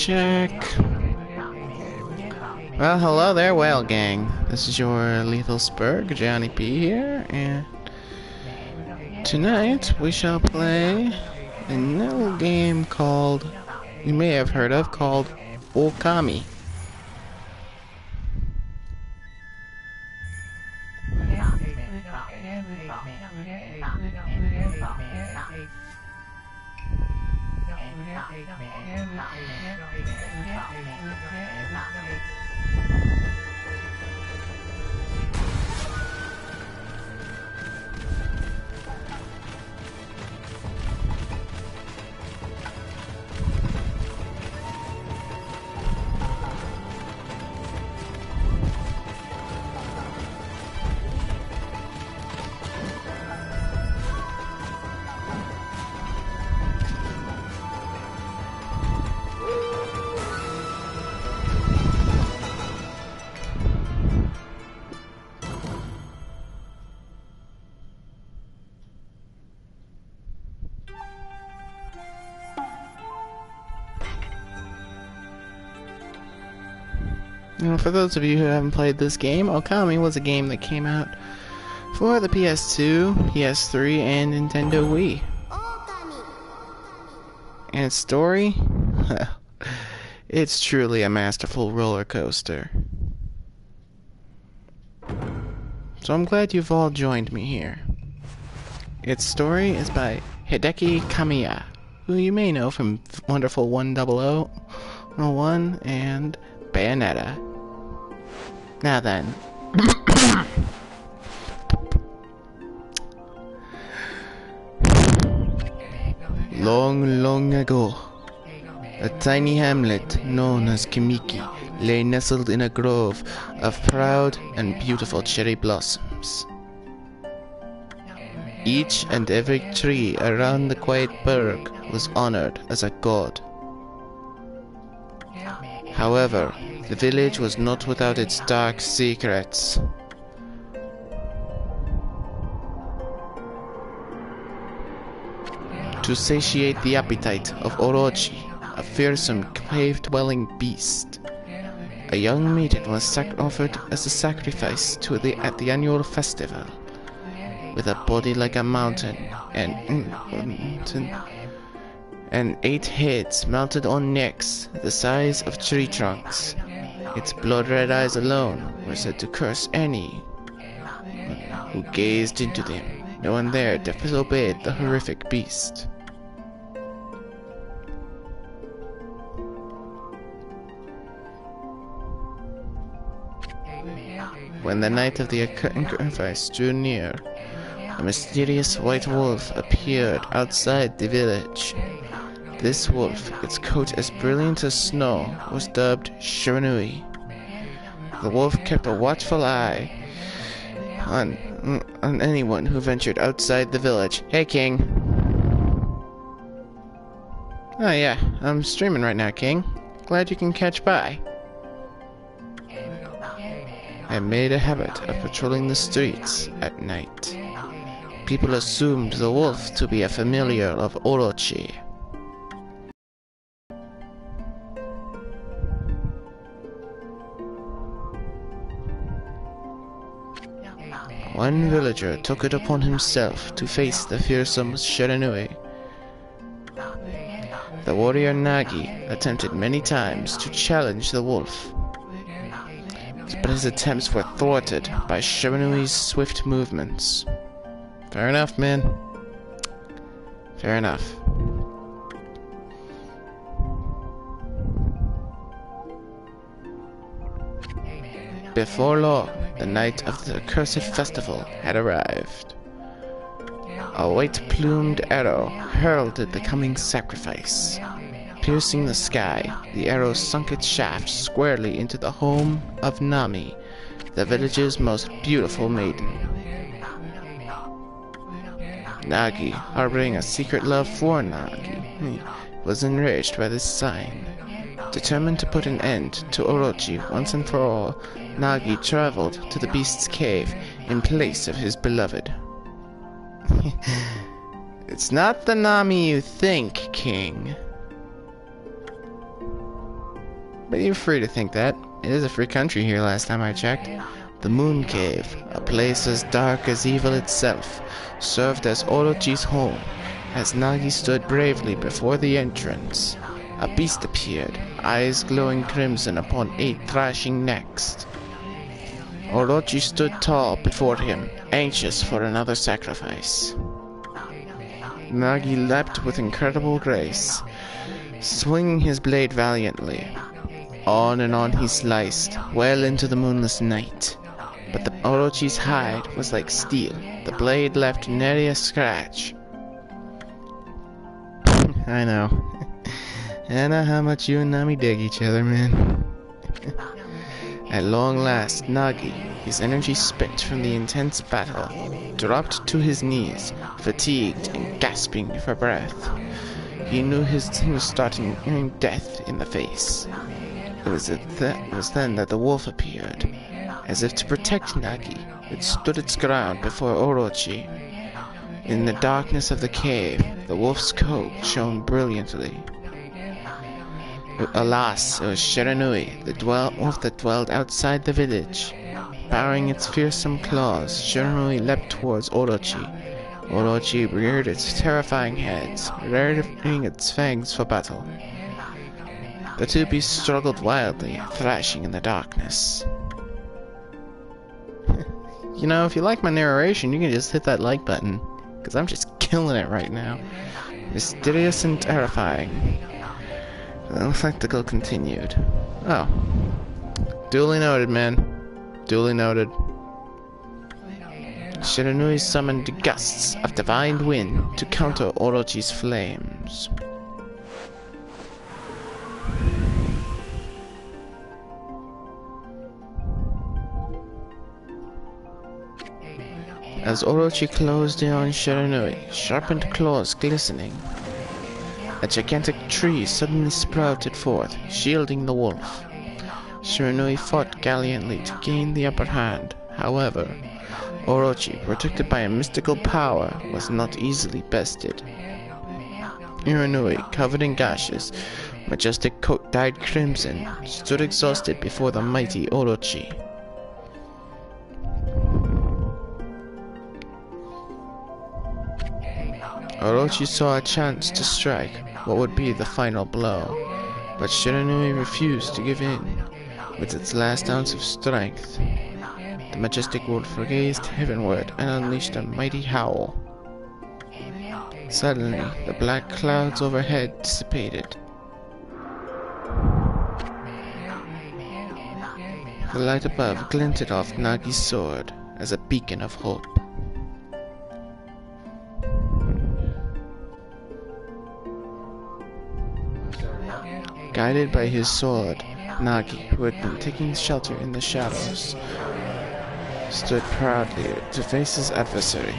check. Well, hello there, Whale Gang. This is your Lethal Sperg, Johnny P here, and tonight we shall play a little game called, you may have heard of, called OKAMI. Now, for those of you who haven't played this game, OKAMI was a game that came out for the PS2, PS3, and Nintendo Wii. And its story? It's truly a masterful roller coaster. So I'm glad you've all joined me here. Its story is by Hideki Kamiya, who you may know from Wonderful 10001 and Bayonetta. Now then. Long, long ago, a tiny hamlet known as Kimiki lay nestled in a grove of proud and beautiful cherry blossoms. Each and every tree around the quiet burg was honored as a god. However, the village was not without its dark secrets. To satiate the appetite of Orochi, a fearsome cave-dwelling beast, a young maiden was offered as a sacrifice at the annual festival. With a body like a mountain and 8 heads mounted on necks the size of tree trunks. Its blood-red eyes alone were said to curse any who gazed into them. No one there disobeyed the horrific beast. When the night of the sacrifice drew near, a mysterious white wolf appeared outside the village. This wolf, its coat as brilliant as snow, was dubbed Shiranui. The wolf kept a watchful eye on anyone who ventured outside the village. Hey, King. Oh yeah, I'm streaming right now, King. Glad you can catch by. I made a habit of patrolling the streets at night. People assumed the wolf to be a familiar of Orochi. One villager took it upon himself to face the fearsome Shiranui. The warrior Nagi attempted many times to challenge the wolf, but his attempts were thwarted by Shiranui's swift movements. Fair enough, man. Fair enough. Before long, the night of the accursed festival had arrived. A white-plumed arrow heralded the coming sacrifice. Piercing the sky, the arrow sunk its shaft squarely into the home of Nami, the village's most beautiful maiden. Nagi, harboring a secret love for Nagi, was enraged by this sign. Determined to put an end to Orochi once and for all, Nagi traveled to the beast's cave in place of his beloved. It's not the Nami you think, King. But you're free to think that. It is a free country here last time I checked. The Moon Cave, a place as dark as evil itself, served as Orochi's home. As Nagi stood bravely before the entrance, a beast appeared, eyes glowing crimson upon 8 thrashing necks. Orochi stood tall before him, anxious for another sacrifice. Nagi leapt with incredible grace, swinging his blade valiantly. On and on he sliced, well into the moonless night. But the Orochi's hide was like steel. The blade left nary a scratch. I know. I know how much you and Nami dig each other, man. At long last, Nagi, his energy spent from the intense battle, dropped to his knees, fatigued and gasping for breath. He knew his team was staring death in the face. It was then that the wolf appeared. As if to protect Nagi, it stood its ground before Orochi. In the darkness of the cave, the wolf's coat shone brilliantly. Alas, it was Shiranui, the wolf that dwelled outside the village. Baring its fearsome claws, Shiranui leapt towards Orochi. Orochi reared its terrifying head, rearing its fangs for battle. The two beasts struggled wildly, thrashing in the darkness. You know, if you like my narration, you can just hit that like button, because I'm just killing it right now. Mysterious and terrifying. The spectacle continued. Oh. Duly noted, man. Duly noted. Shiranui summoned gusts of divine wind to counter Orochi's flames. As Orochi closed in on Shiranui, sharpened claws glistening, a gigantic tree suddenly sprouted forth, shielding the wolf. Shiranui fought gallantly to gain the upper hand. However, Orochi, protected by a mystical power, was not easily bested. Shiranui, covered in gashes, majestic coat dyed crimson, stood exhausted before the mighty Orochi. Orochi saw a chance to strike what would be the final blow, but Shiranui refused to give in. With its last ounce of strength, the majestic wolf gazed heavenward and unleashed a mighty howl. Suddenly, the black clouds overhead dissipated. The light above glinted off Nagi's sword as a beacon of hope. Guided by his sword, Nagi, who had been taking shelter in the shadows, stood proudly to face his adversary,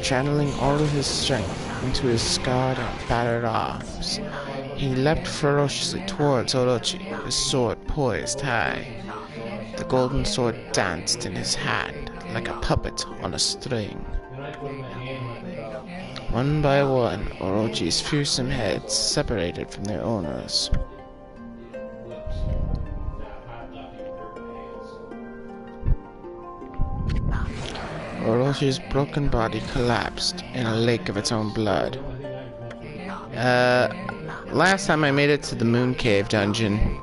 channeling all of his strength into his scarred and battered arms. He leapt ferociously towards Orochi, his sword poised high. The golden sword danced in his hand like a puppet on a string. One by one, Orochi's fearsome heads separated from their owners. Orochi's broken body collapsed in a lake of its own blood. Last time I made it to the Moon Cave dungeon.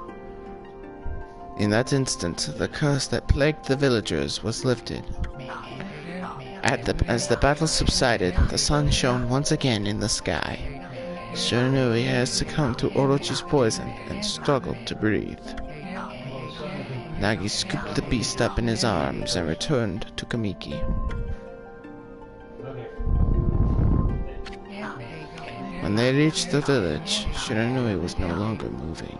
In that instant, the curse that plagued the villagers was lifted. As the battle subsided, the sun shone once again in the sky. Shiranui had succumbed to Orochi's poison and struggled to breathe. Nagi scooped the beast up in his arms and returned to Kamiki. When they reached the village, Shiranui was no longer moving.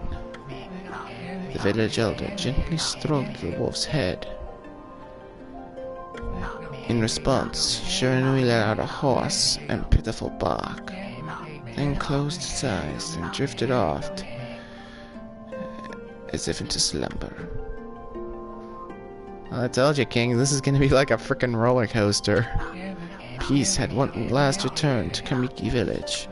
The village elder gently stroked the wolf's head. In response, Shiranui let out a hoarse and pitiful bark, then closed its eyes and drifted off as if into slumber. I told you, King, this is gonna be like a frickin' roller coaster. Peace had one last returned to Kamiki village.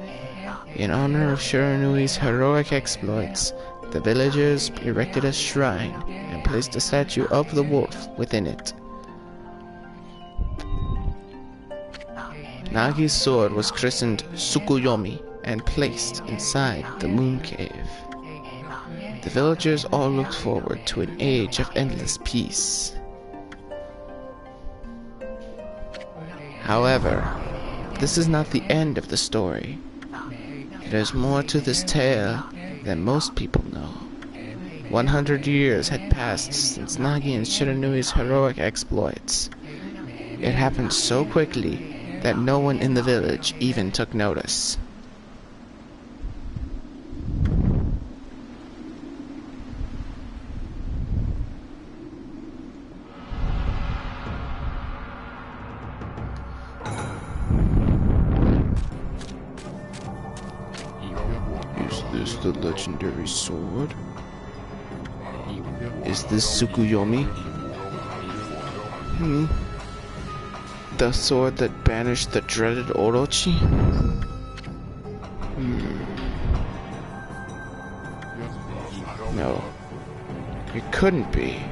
In honor of Shiranui's heroic exploits, The villagers erected a shrine and placed a statue of the wolf within it. Nagi's sword was christened Tsukuyomi and placed inside the moon cave. The villagers all looked forward to an age of endless peace. However, this is not the end of the story. There's more to this tale than most people know. 100 years had passed since Nagi and Shiranui's heroic exploits. It happened so quickly that no one in the village even took notice. Is this the legendary sword? Is this Tsukuyomi? The sword that banished the dreaded Orochi? No. It couldn't be.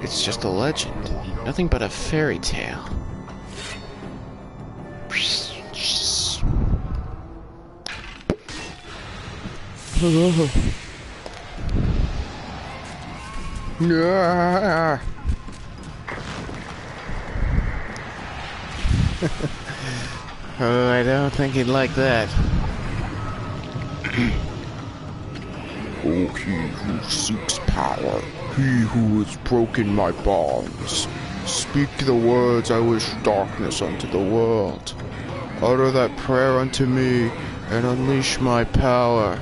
It's just a legend. Nothing but a fairy tale. Oh, I don't think he'd like that. O he who seeks power, he who has broken my bonds, speak the words I wish darkness unto the world. Utter that prayer unto me, and unleash my power.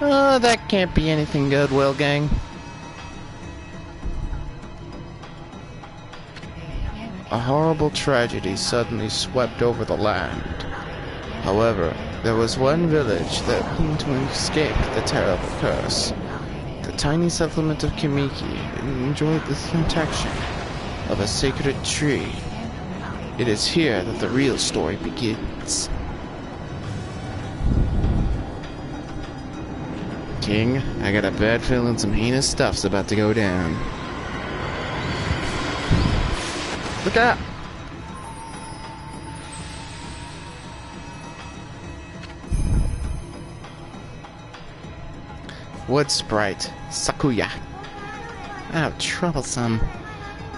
Oh, that can't be anything good, Will Gang. A horrible tragedy suddenly swept over the land. However, there was one village that seemed to escape the terrible curse. The tiny settlement of Kimiki enjoyed the protection of a sacred tree. It is here that the real story begins. King, I got a bad feeling some heinous stuff's about to go down. Look out! Wood Sprite, Sakuya. How troublesome.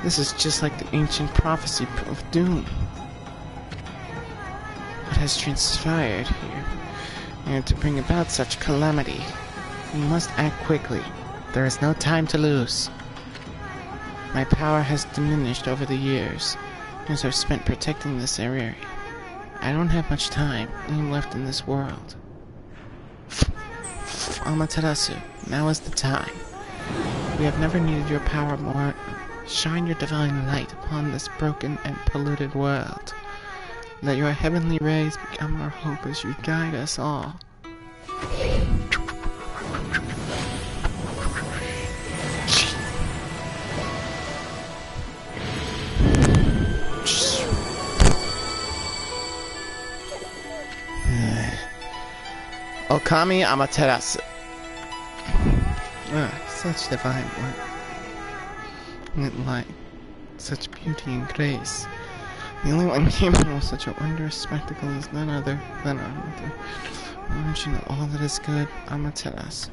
This is just like the ancient prophecy of doom. What has transpired here? And to bring about such calamity, we must act quickly. There is no time to lose. My power has diminished over the years, as I've spent protecting this area. I don't have much time left in this world. Amaterasu, now is the time. We have never needed your power more. Shine your divine light upon this broken and polluted world. Let your heavenly rays become our hope as you guide us all. OKAMI Amaterasu. Such divine light, such beauty and grace. The only one capable of such a wondrous spectacle is none other than our mother. Origin of all that is good, Amaterasu.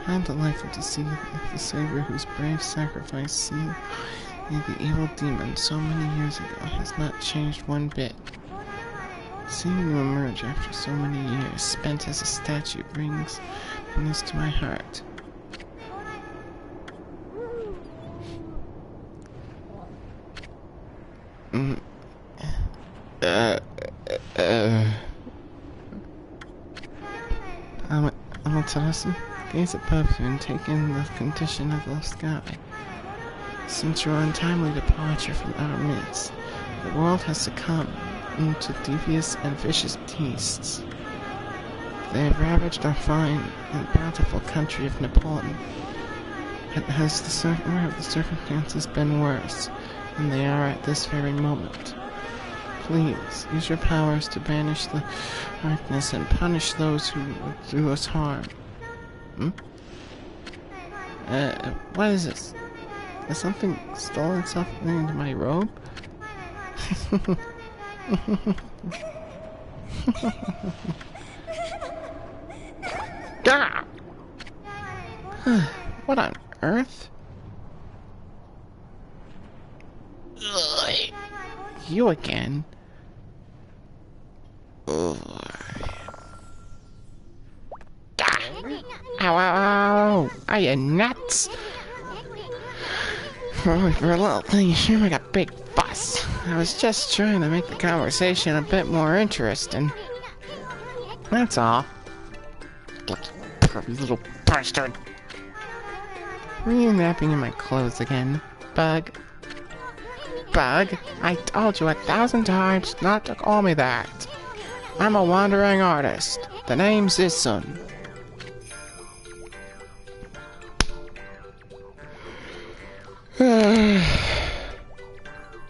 How delightful to see the Savior whose brave sacrifice seeing the evil demon so many years ago has not changed one bit. Seeing you emerge after so many years spent as a statue brings this to my heart. Amaterasu, gaze above you and take in the condition of the sky. Since your untimely departure from our midst, the world has succumbed into devious and vicious tastes. They have ravaged our fine and bountiful country of Nepal. Has the circumstances been worse than they are at this very moment? Please, use your powers to banish the darkness and punish those who do us harm. What is this? Has something stolen something into my robe? Gah! What on earth? Ugh. You again? Ugh. Ah. Ow, ow, ow! Are you nuts? Oh, for a little thing, you sure make a big fuss. I was just trying to make the conversation a bit more interesting. That's all. You little bastard. Were you napping in my clothes again, Bug? Bug, I told you 1,000 times not to call me that. I'm a wandering artist. The name's Isun.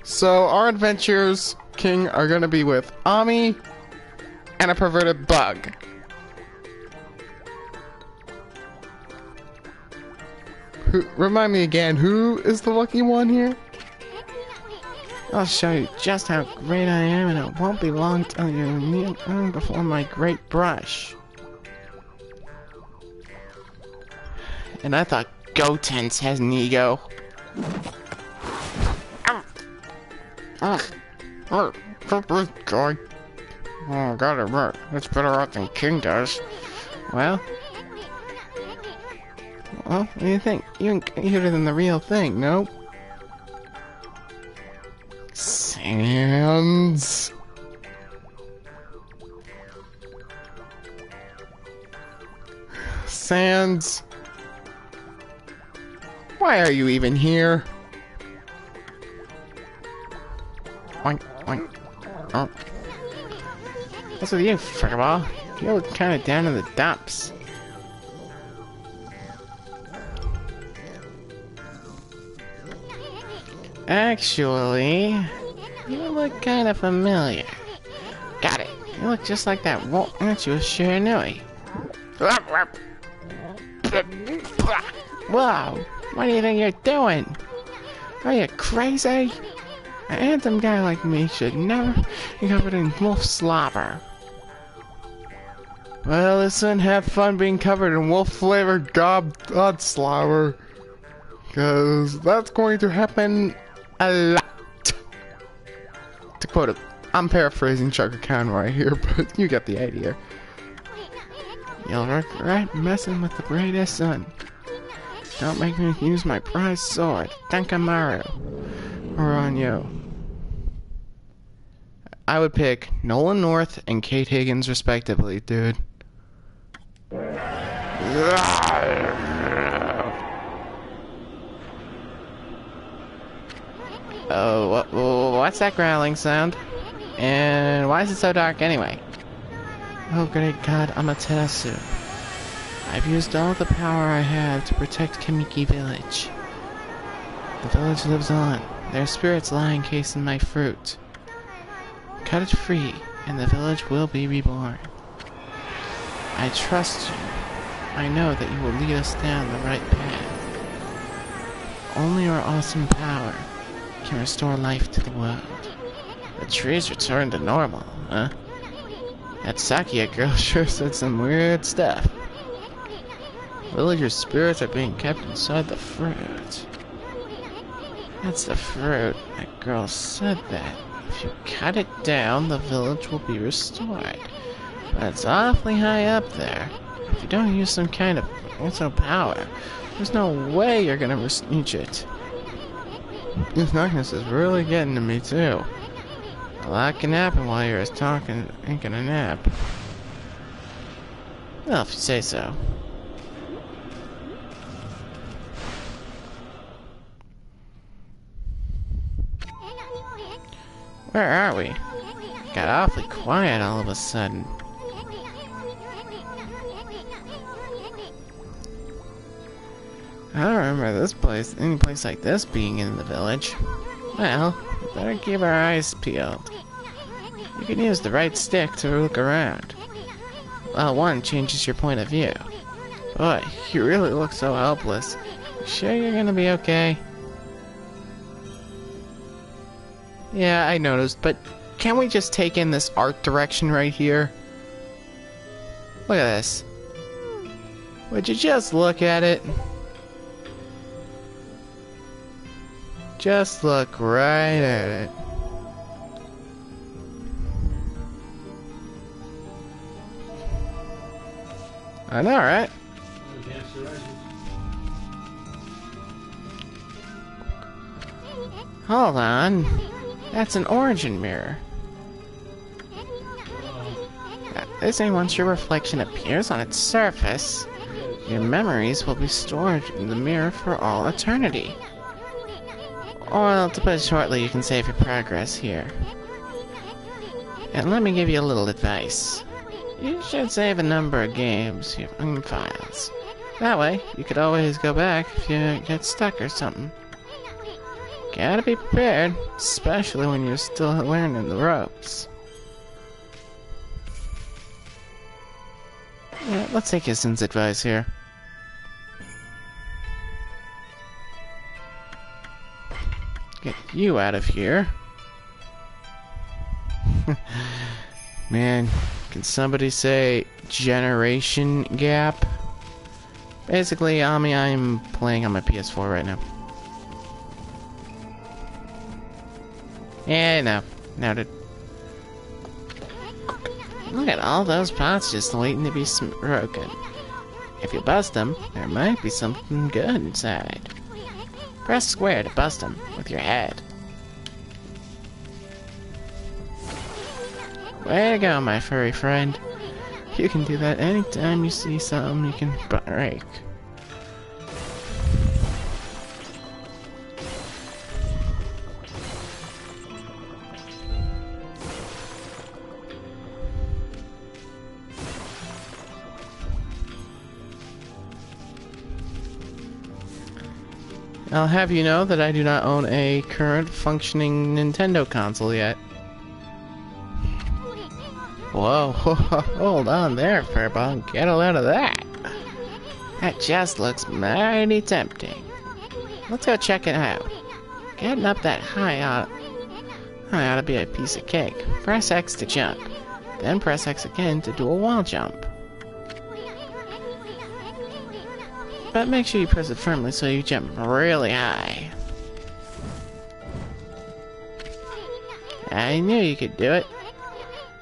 So our adventures, King, are gonna be with Ami and a perverted bug. Remind me again, who is the lucky one here? I'll show you just how great I am, and it won't be long till you kneel down before my great brush. And I thought Gotenks has an ego. This guy. Oh, got it right. It's better out than King does. Well, what do you think? Even cuter than the real thing, no? Sans. Sans. Why are you even here? Oink, oink. Oh. What's with you, frickerball? You look kinda down in the dumps. Actually, you look kinda familiar. Got it. You look just like that wolf, aren't you, Shiranui? Whoa! What do you think you're doing? Are you crazy? An handsome guy like me should never be covered in wolf slobber. Well, listen, have fun being covered in wolf-flavored god slobber. Cause that's going to happen a lot. To quote it, I'm paraphrasing Chaka Khan right here, but you get the idea. You'll regret messing with the greatest son. Don't make me use my prized sword, Dankamaru, or on you. I would pick Nolan North and Kate Higgins respectively, dude. Oh, what's that growling sound? And why is it so dark anyway? Oh great god, Amaterasu. I've used all the power I have to protect Kamiki Village. The village lives on. Their spirits lie encased in my fruit. Cut it free, and the village will be reborn. I trust you. I know that you will lead us down the right path. Only your awesome power can restore life to the world. The trees return to normal, huh? That Sakia girl sure said some weird stuff. Villagers' spirits are being kept inside the fruit. That's the fruit. That girl said that. If you cut it down, the village will be restored. But it's awfully high up there. If you don't use some kind of power, there's no way you're gonna reach it. This darkness is really getting to me too. A lot can happen while you're taking a nap. Well, if you say so. Where are we? Got awfully quiet all of a sudden. I don't remember any place like this being in the village. Well, we better keep our eyes peeled. You can use the right stick to look around. Well, one changes your point of view. Boy, you really look so helpless. You sure you're gonna be okay? Yeah, I noticed, but can't we just take in this art direction right here? Look at this. Would you just look at it? Just look right at it. I know, right? Hold on. That's an origin mirror. This ain't once your reflection appears on its surface, your memories will be stored in the mirror for all eternity. Or, to put it shortly, you can save your progress here. And let me give you a little advice. You should save a number of games, your own files. That way, you could always go back if you get stuck or something. Gotta be prepared, especially when you're still learning the ropes. Yeah, let's take Issen's advice here. Get you out of here. Man, can somebody say generation gap? Basically, Ami, I'm playing on my PS4 right now. Yeah, no. Noted. Look at all those pots just waiting to be broken. If you bust them, there might be something good inside. Press square to bust them with your head. Way to go, my furry friend. You can do that anytime you see something you can break. I'll have you know that I do not own a current functioning Nintendo console yet. Whoa, hold on there, Furball. Get a load of that. That just looks mighty tempting. Let's go check it out. Getting up that high ought to be a piece of cake. Press X to jump. Then press X again to do a wall jump. But make sure you press it firmly so you jump really high. I knew you could do it.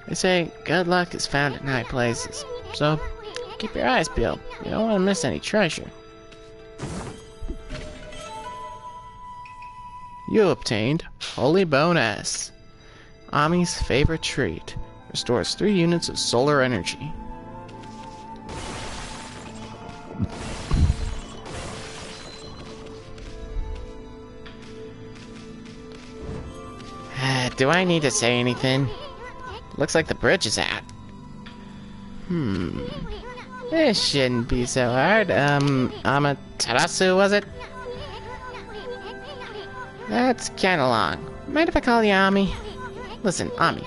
They say good luck is found in high places, so keep your eyes peeled. You don't want to miss any treasure. You obtained Holy Bonus. Ami's favorite treat. Restores 3 units of solar energy. Do I need to say anything? Looks like the bridge is out. This shouldn't be so hard. Amaterasu, was it? That's kinda long. Mind if I call you Ami? Listen, Ami.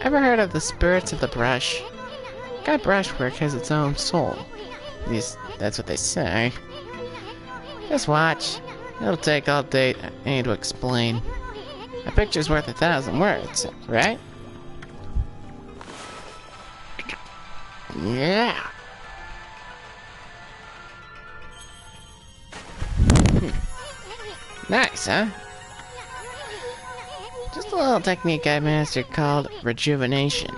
Ever heard of the spirits of the brush? That brushwork has its own soul. At least, that's what they say. Just watch. It'll take all day to explain. A picture's worth 1,000 words, right? Yeah. Nice, huh? Just a little technique I mastered called rejuvenation.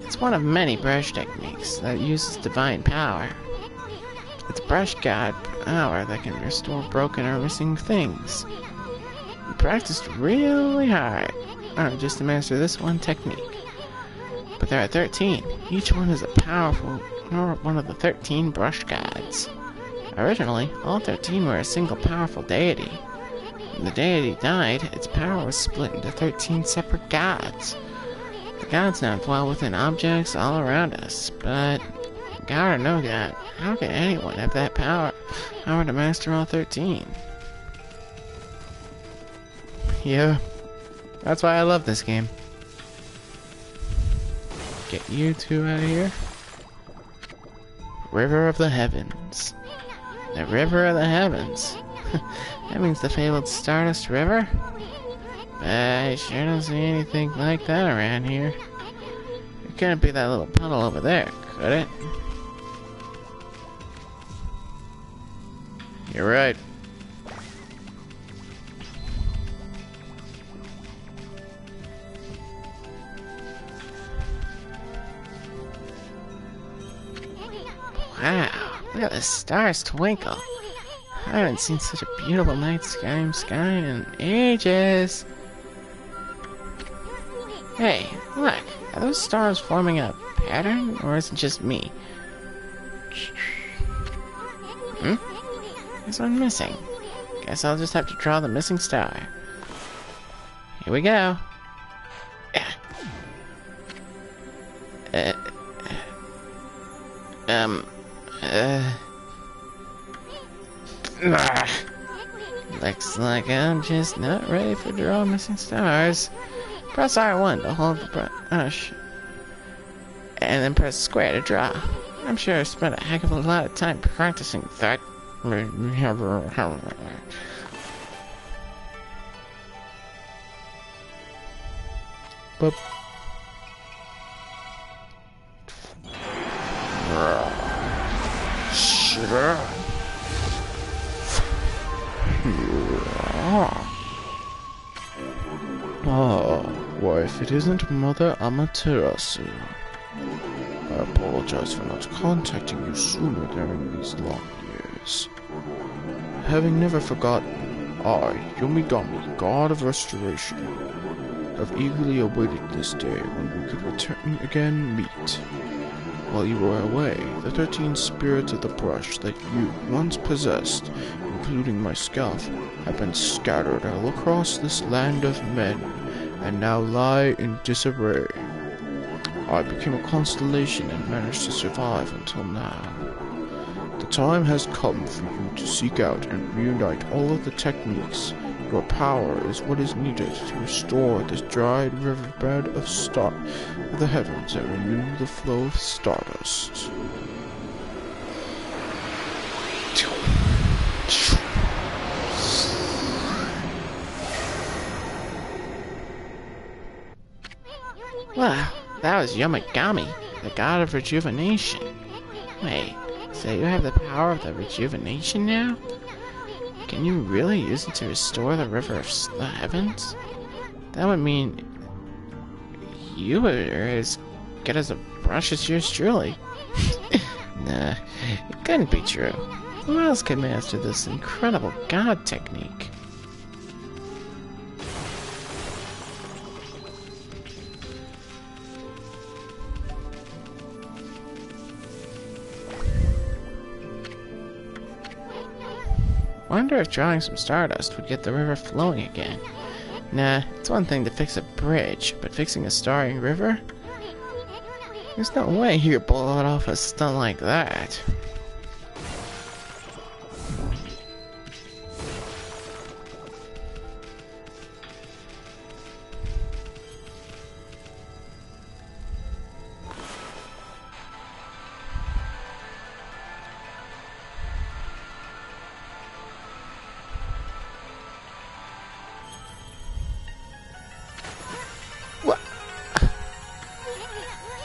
It's one of many brush techniques that uses divine power. It's brush god power that can restore broken or missing things. I practiced really hard just to master this one technique. But there are 13. Each one is a powerful, or one of the 13 brush gods. Originally, all 13 were a single powerful deity. When the deity died, its power was split into 13 separate gods. The gods now dwell within objects all around us, but god or no god, how can anyone have that power to master all 13? Yeah, that's why I love this game. Get you two out of here. River of the Heavens. The River of the Heavens. That means the fabled Stardust River? But I sure don't see anything like that around here. It couldn't be that little puddle over there, could it? You're right. Wow, look at the stars twinkle. I haven't seen such a beautiful night sky in ages. Hey, look, are those stars forming a pattern, or is it just me? There's one missing. Guess I'll just have to draw the missing star. Here we go. Looks like I'm just not ready for draw missing stars. Press R1 to hold the brush, and then press square to draw. I'm sure I spent a heck of a lot of time practicing that. But Ah, why if it isn't Mother Amaterasu. I apologize for not contacting you sooner during these long years. Having never forgotten, I, Yomigami, God of Restoration, have eagerly awaited this day when we could return again meet. While you were away, the 13 spirits of the brush that you once possessed, including my scalp, have been scattered all across this land of men, and now lie in disarray. I became a constellation and managed to survive until now. The time has come for you to seek out and reunite all of the techniques. Your power is what is needed to restore this dried riverbed of the heavens and renew the flow of stardust. Wow, that was Yomigami, the god of rejuvenation. Wait, so you have the power of the rejuvenation now? Can you really use it to restore the river of the heavens? That would mean you are as good as a brush as yours truly. Nah, it couldn't be true. Who else could master this incredible god technique? Wonder if drawing some stardust would get the river flowing again. Nah, it's one thing to fix a bridge, but fixing a starry river? There's no way you could pull it off a stunt like that.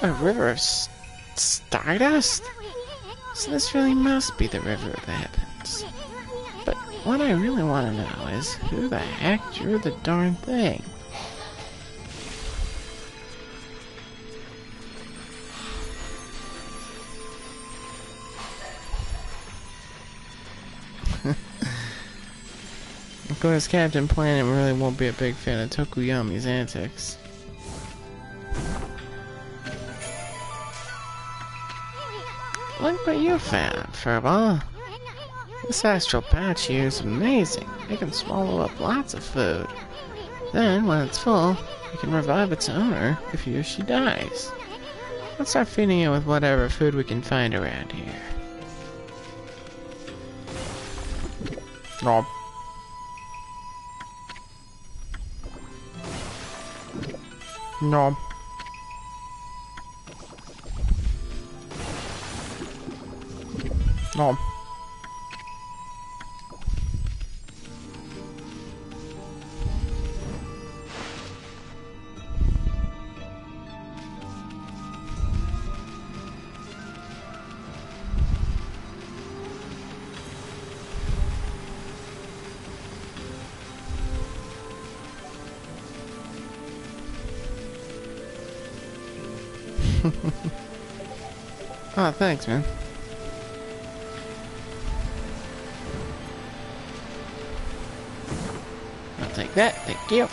A river of stardust? So this really must be the river of the heavens. But what I really want to know is who the heck drew the darn thing? Of course, Captain Planet really won't be a big fan of Tokuyami's antics. Look what you found, Furball. This astral pouch here is amazing. It can swallow up lots of food. Then, when it's full, it can revive its owner if he or she dies. Let's start feeding it with whatever food we can find around here. Nom. Nom. Nom. Oh, thanks, man. I'll take that, thank you. Of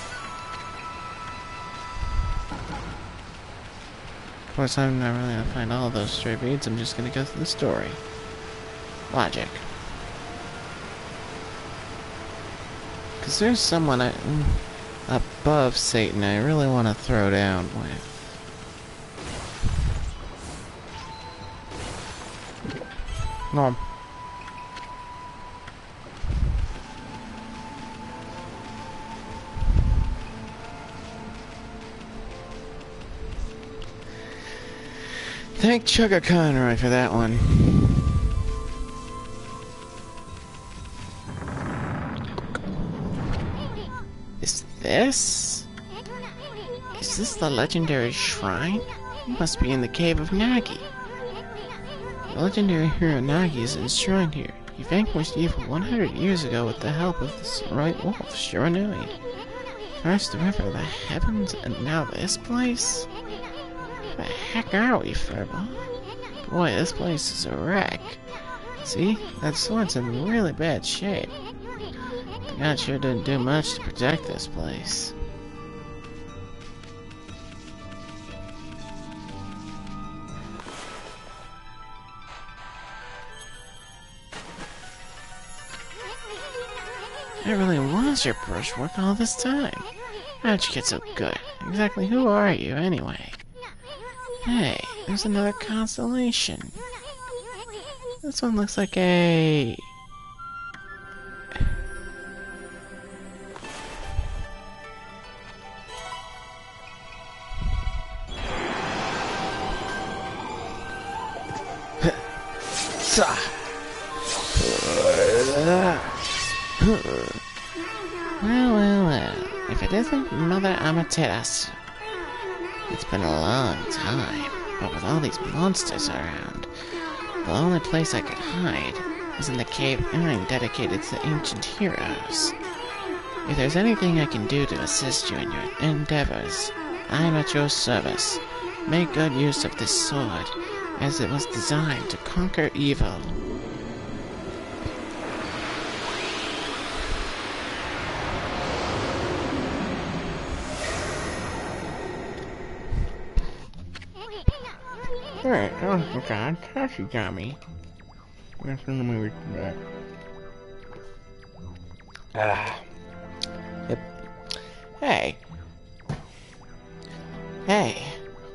course, I'm not really gonna find all of those stray beads, I'm just gonna go through the story. Logic. Because there's someone above Satan I really want to throw down with. Nom. Thank Chugga Conroy for that one. Is this the legendary shrine? It must be in the cave of Nagi. The legendary hero Nagi is enshrined here. He vanquished evil 100 years ago with the help of this right wolf, Shiranui. First the river, the heavens, and now this place? Where the heck are we, Furball? Boy, this place is a wreck. See? That sword's in really bad shape. The god sure didn't do much to protect this place. It really was your brushwork all this time. How'd you get so good? Exactly who are you, anyway? Hey, there's another constellation. This one looks like a... Well, if it isn't Mother Amaterasu. It's been a long time, but with all these monsters around, the only place I could hide is in the cave urn dedicated to ancient heroes. If there's anything I can do to assist you in your endeavors, I'm at your service. Make good use of this sword, as it was designed to conquer evil. Hey, oh god, Tashigami. That's when we reach that. Yep. Hey,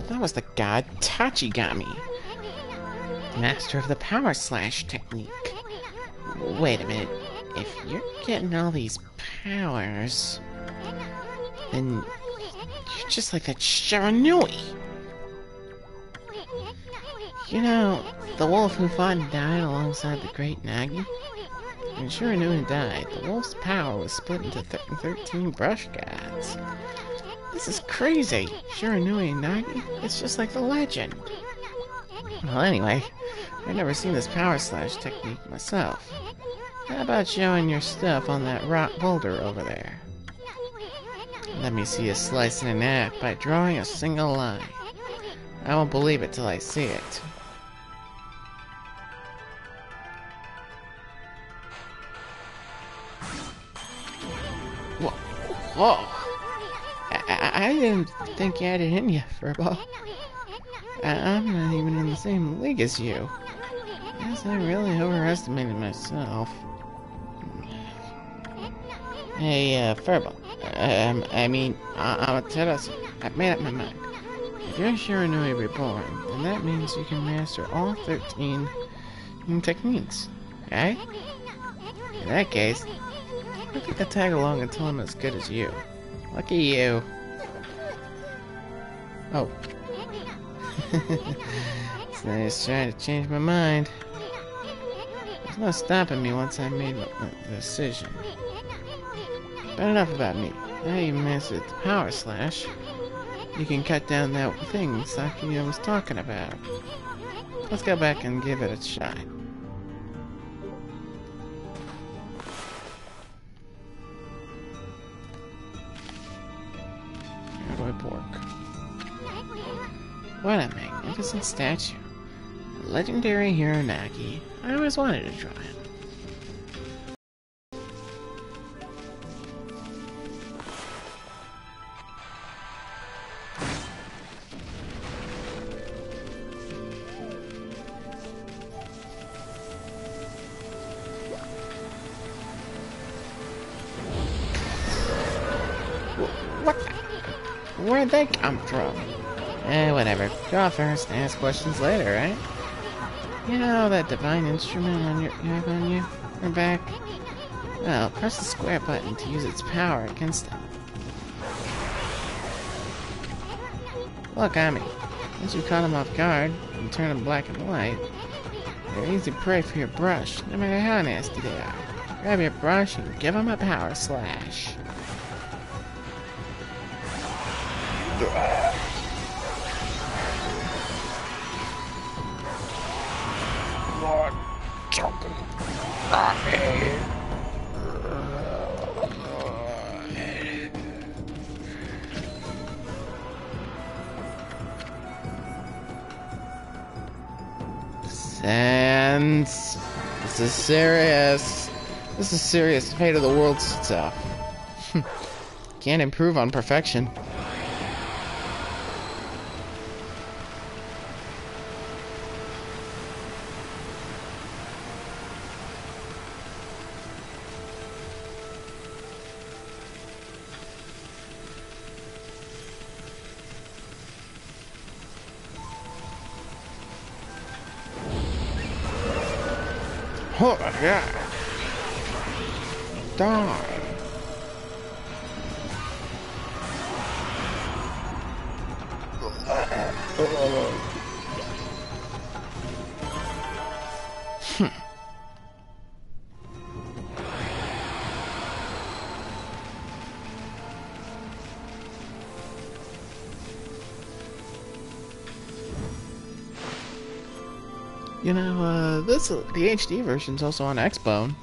that was the god Tachigami, master of the power slash technique. Wait a minute, if you're getting all these powers, then you're just like that Shiranui. You know, the wolf who fought and died alongside the great Nagi? When Shiranui died, the wolf's power was split into 13 brush gods. This is crazy! Shiranui and Nagi? It's just like the legend. Well, anyway, I've never seen this power slash technique myself. How about showing your stuff on that rock boulder over there? Let me see you slice it in half by drawing a single line. I won't believe it till I see it. Whoa! I didn't think you had it in you, Furball. I'm not even in the same league as you. Guess I really overestimated myself. Hey, Furball. Amaterasu. I've made up my mind. If you're Shiranui Reborn, then that means you can master all 13 techniques, right? In that case, I think I'll tag along until I'm as good as you. Lucky you. Oh. So he's trying to change my mind. There's no stopping me once I made the decision. But enough about me. Now you mastered the power slash. You can cut down that thing Saki was talking about. Let's go back and give it a shot. How do I work? What a magnificent statue. A legendary Hiranagi. I always wanted to draw it. What the? Where'd they come from? Whatever. Draw first, ask questions later, right? You know that divine instrument you have on you? Or back? Well, press the square button to use its power against it. Look, OKAMI. Once you caught them off guard and turn them black and white, they're easy prey for your brush, no matter how nasty they are. Grab your brush and give them a power slash. And this is serious. This is serious. The fate of the world stuff. Can't improve on perfection. Oh my god. Die. You know, the HD version's also on Xbone.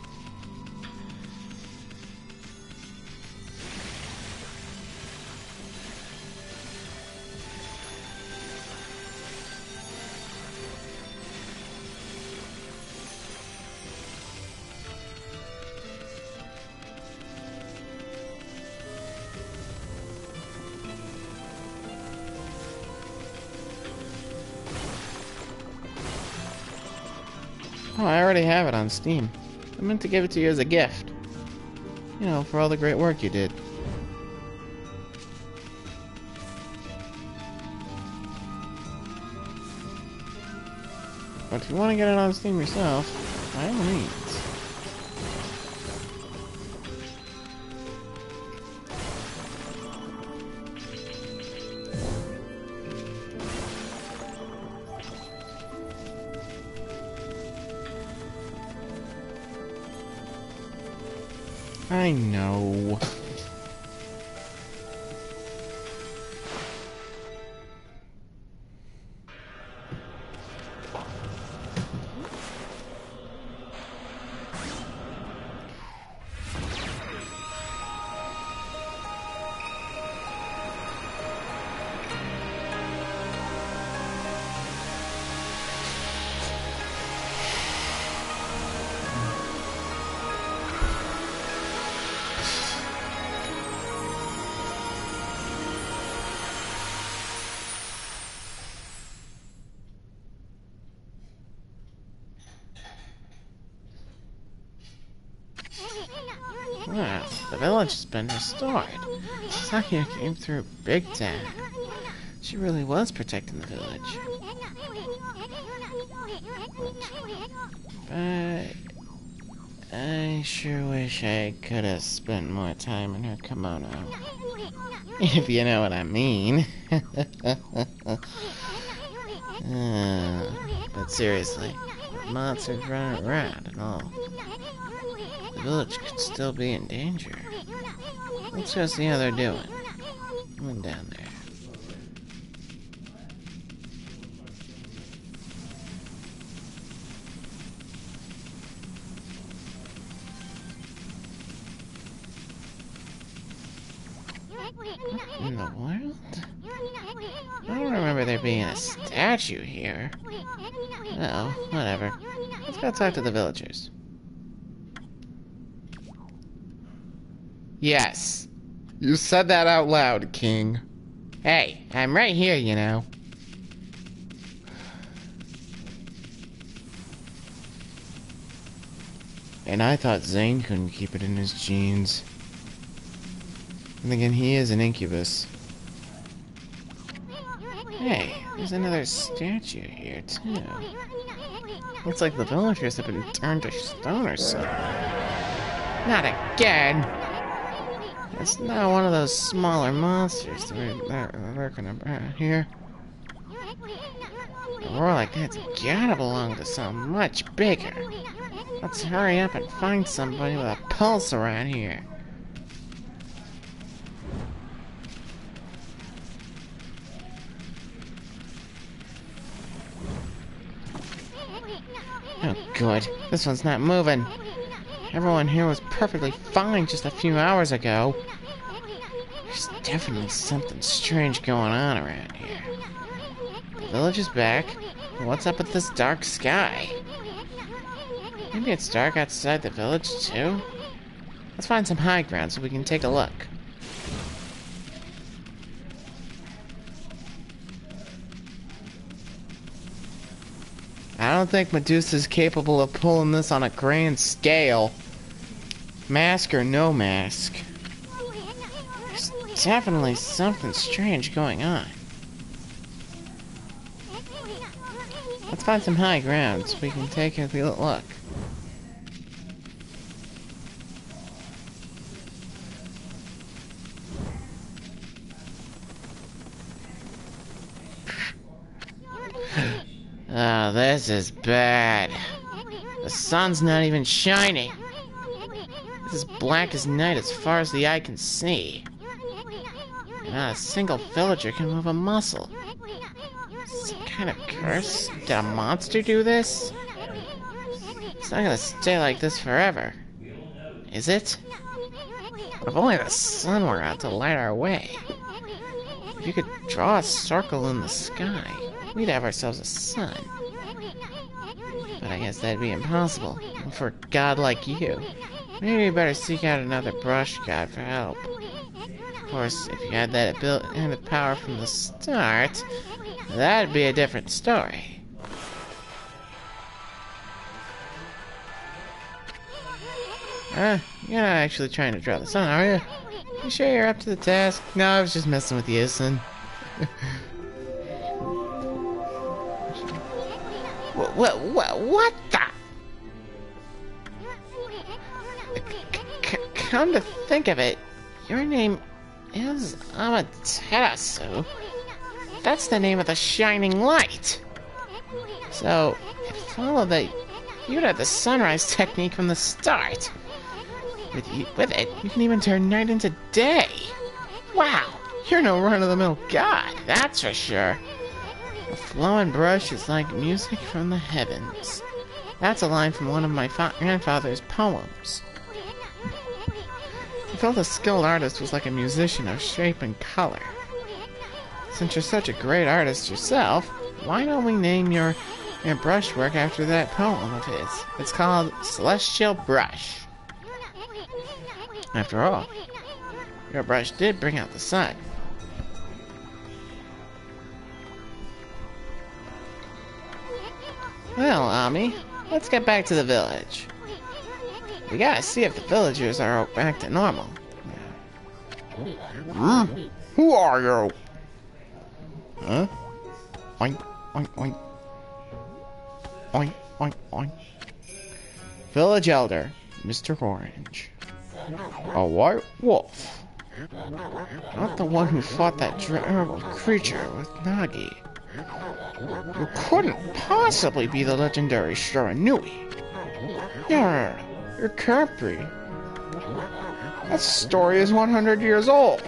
Oh, I already have it on Steam. I meant to give it to you as a gift. You know, for all the great work you did. But if you want to get it on Steam yourself, by all means. I know. The village has been restored. Sakia came through big time. She really was protecting the village. But I sure wish I could have spent more time in her kimono. If you know what I mean. But seriously, with monsters running around and all, the village could still be in danger. Let's go see how they're doing. One down there. What in the world? I don't remember there being a statue here. Oh, whatever. Let's go talk to the villagers. Yes. You said that out loud, King. Hey, I'm right here, you know. And I thought Zane couldn't keep it in his genes. And again, he is an incubus. Hey, there's another statue here, too. Looks like the villagers have been turned to stone or something. Not again! It's not one of those smaller monsters that are lurking around here. A roar like that's gotta belong to something much bigger. Let's hurry up and find somebody with a pulse around here. Oh, good. This one's not moving. Everyone here was perfectly fine just a few hours ago. There's definitely something strange going on around here. The village is back. What's up with this dark sky? Maybe it's dark outside the village, too? Let's find some high ground so we can take a look. I don't think Medusa's capable of pulling this on a grand scale. Mask or no mask. There's definitely something strange going on. Let's find some high ground so we can take a look. Oh, this is bad. The sun's not even shining. It's as black as night as far as the eye can see. And not a single villager can move a muscle. Some kind of curse? Did a monster do this? It's not gonna stay like this forever. Is it? If only the sun were out to light our way. If you could draw a circle in the sky, we'd have ourselves a sun. But I guess that'd be impossible, and for a god like you. Maybe you better seek out another brush god for help. Of course, if you had that ability and the power from the start, that'd be a different story. You're not actually trying to draw the sun, are you? You sure you're up to the task? No, I was just messing with you, son. What the? Come to think of it, your name is Amaterasu. That's the name of the shining light. So, it followed that you'd had the sunrise technique from the start. With it, you can even turn night into day. Wow, you're no run-of-the-mill god, that's for sure. A flowing brush is like music from the heavens. That's a line from one of my grandfather's poems. I felt a skilled artist was like a musician of shape and color. Since you're such a great artist yourself, why don't we name your brushwork after that poem of his? It's called Celestial Brush. After all, your brush did bring out the sun. Well, Ami, let's get back to the village. We gotta see if the villagers are back to normal. Who are you? Huh? Oink, oink, oink. Oink, oink, oink. Village Elder, Mr. Orange. A white wolf. Not the one who fought that terrible creature with Nagi. You couldn't possibly be the legendary Shiranui. You can't be. That story is 100 years old.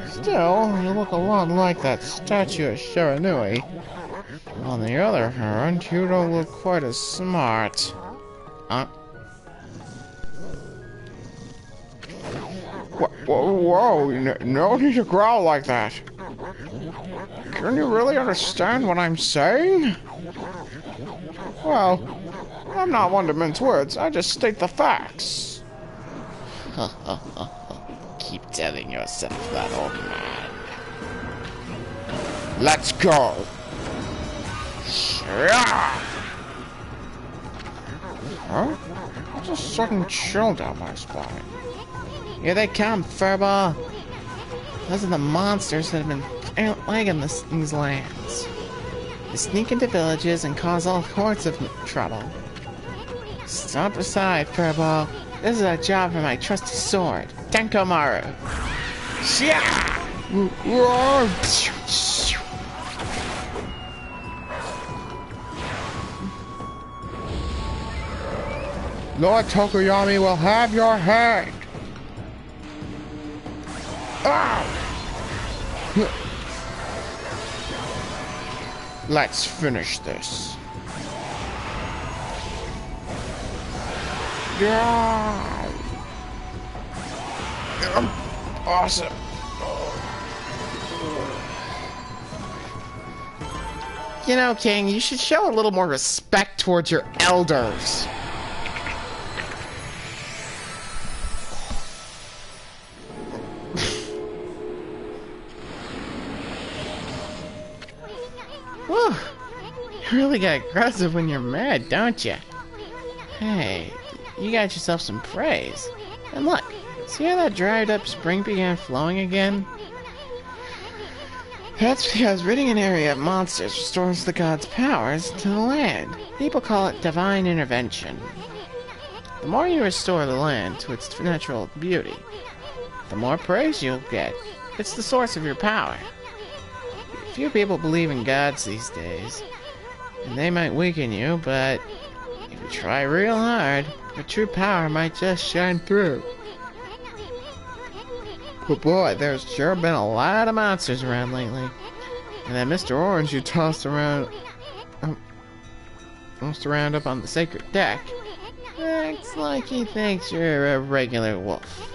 Still, you look a lot like that statue of Shiranui. On the other hand, you don't look quite as smart. Whoa, no need to growl like that. Can you really understand what I'm saying? Well, I'm not one to mince words, I just state the facts. Keep telling yourself that, old man. Let's go. Huh? What's a sudden chill down my spine? Here they come, Furball. Those are the monsters that have been plaguing these lands. They sneak into villages and cause all sorts of trouble. Step aside, Furball. This is a job for my trusty sword, Tenkomaru. Lord Tokoyami will have your head. Let's finish this. Yeah. Awesome. You know, King, you should show a little more respect towards your elders. Whew. You really get aggressive when you're mad, don't you? Hey, you got yourself some praise. And look, see how that dried up spring began flowing again? That's because ridding an area of monsters restores the god's powers to the land. People call it divine intervention. The more you restore the land to its natural beauty, the more praise you'll get. It's the source of your power. Few people believe in gods these days, and they might weaken you, but if you try real hard, your true power might just shine through. But boy, there's sure been a lot of monsters around lately. And that Mr. Orange you tossed around up on the sacred deck acts like he thinks you're a regular wolf.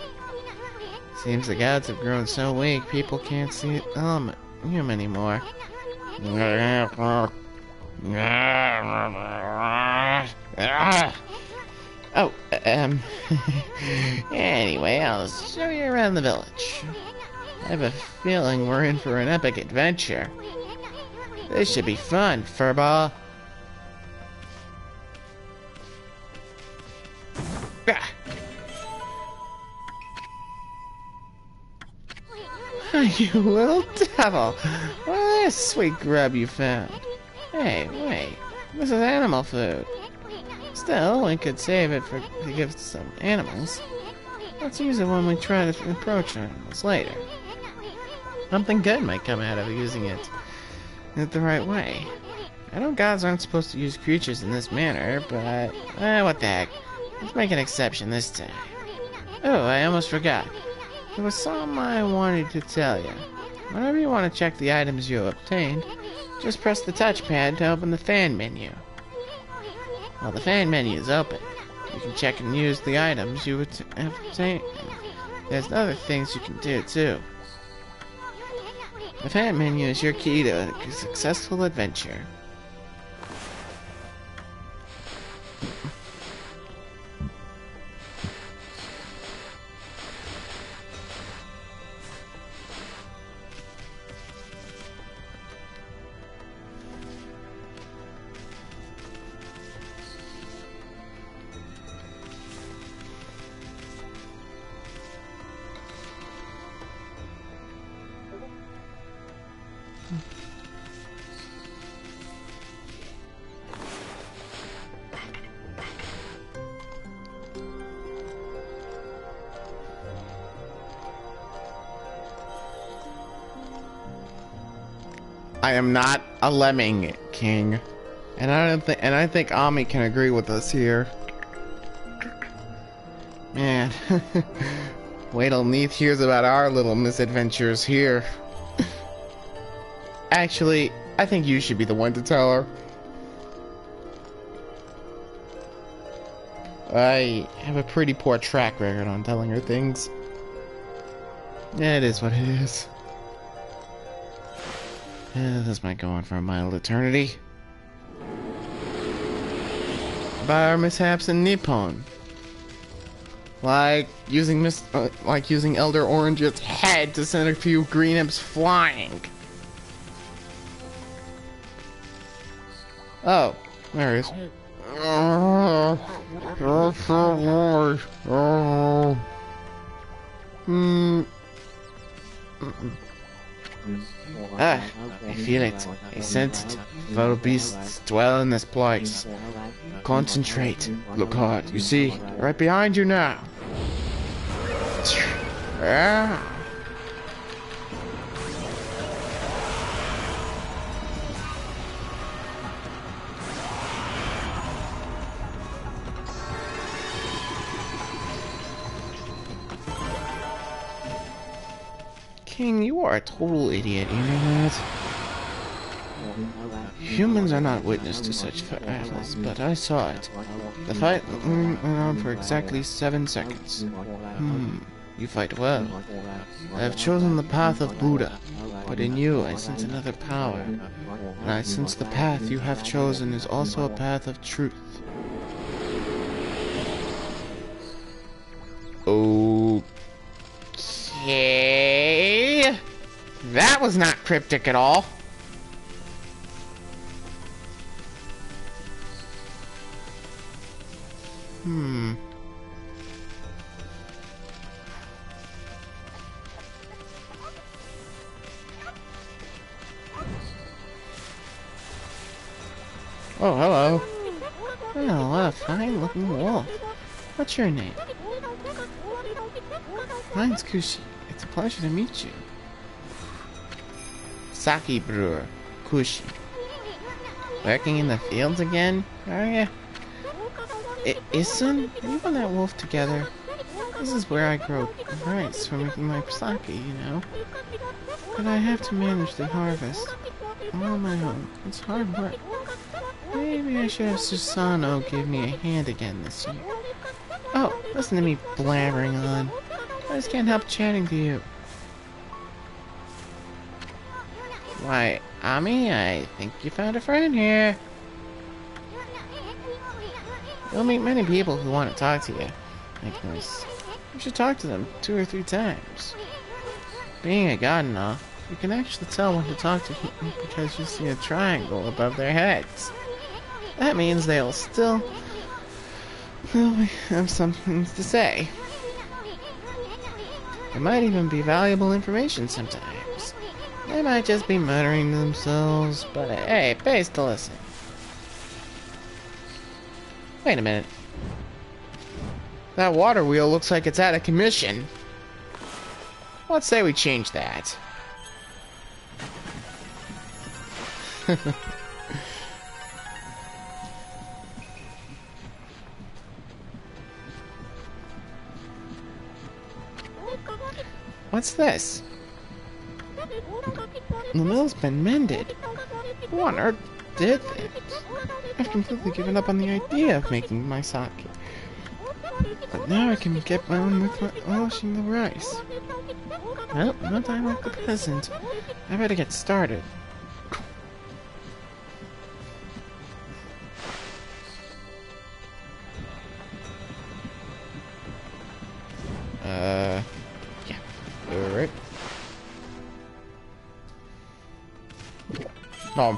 Seems the gods have grown so weak, people can't see him anymore. Oh, anyway, I'll show you around the village. I have a feeling we're in for an epic adventure. This should be fun, Furball. You little devil! What a sweet grub you found. Hey, wait. This is animal food. Still, we could save it to give to some animals. Let's use it when we try to approach animals later. Something good might come out of using it the right way. I know gods aren't supposed to use creatures in this manner, but what the heck. Let's make an exception this time. Oh, I almost forgot. There was something I wanted to tell you. Whenever you want to check the items you obtained, just press the touchpad to open the fan menu. While the fan menu is open, you can check and use the items you have obtained. There's other things you can do too. The fan menu is your key to a successful adventure. I am not a lemming, King. And I think Ami can agree with us here. Man. Wait till Neith hears about our little misadventures here. Actually, I think you should be the one to tell her. I have a pretty poor track record on telling her things. Yeah, it is what it is. This might go on for a mild eternity. About our mishaps in Nippon. Like using Elder Orange's head to send a few green imps flying. Oh, there he is. I feel it. I sense it. Foul beasts dwell in this place. Concentrate. Look hard. You see, right behind you now. Ah. King, you are a total idiot, you know that? Humans are not witness to such battles, but I saw it. The fight went on for exactly 7 seconds. You fight well. I have chosen the path of Buddha, but in you I sense another power. And I sense the path you have chosen is also a path of truth. Okay. That was not cryptic at all. Oh, hello. Oh, what a fine-looking wolf. What's your name? Mine's Kushi. It's a pleasure to meet you. Sake brewer, Kushi. Working in the fields again, are ya? Isun, you and that wolf together. This is where I grow rice for making my sake, you know. But I have to manage the harvest all on my own. It's hard work. Maybe I should have Susano give me a hand again this year. Oh, listen to me blabbering on. I just can't help chatting to you. Why, Ami, I think you found a friend here. You'll meet many people who want to talk to you. Like this. You should talk to them 2 or 3 times. Being a god and all, you can actually tell when to talk to them because you see a triangle above their heads. That means they'll still have something to say. It might even be valuable information sometimes. They might just be muttering to themselves, but hey, it pays to listen. Wait a minute. That water wheel looks like it's out of commission. Let's say we change that. What's this? The mill's been mended. Who on earth did this? I've completely given up on the idea of making my sake. But now I can get on with washing the rice. Well, no time like the present. I better get started. Yeah. Alright. No.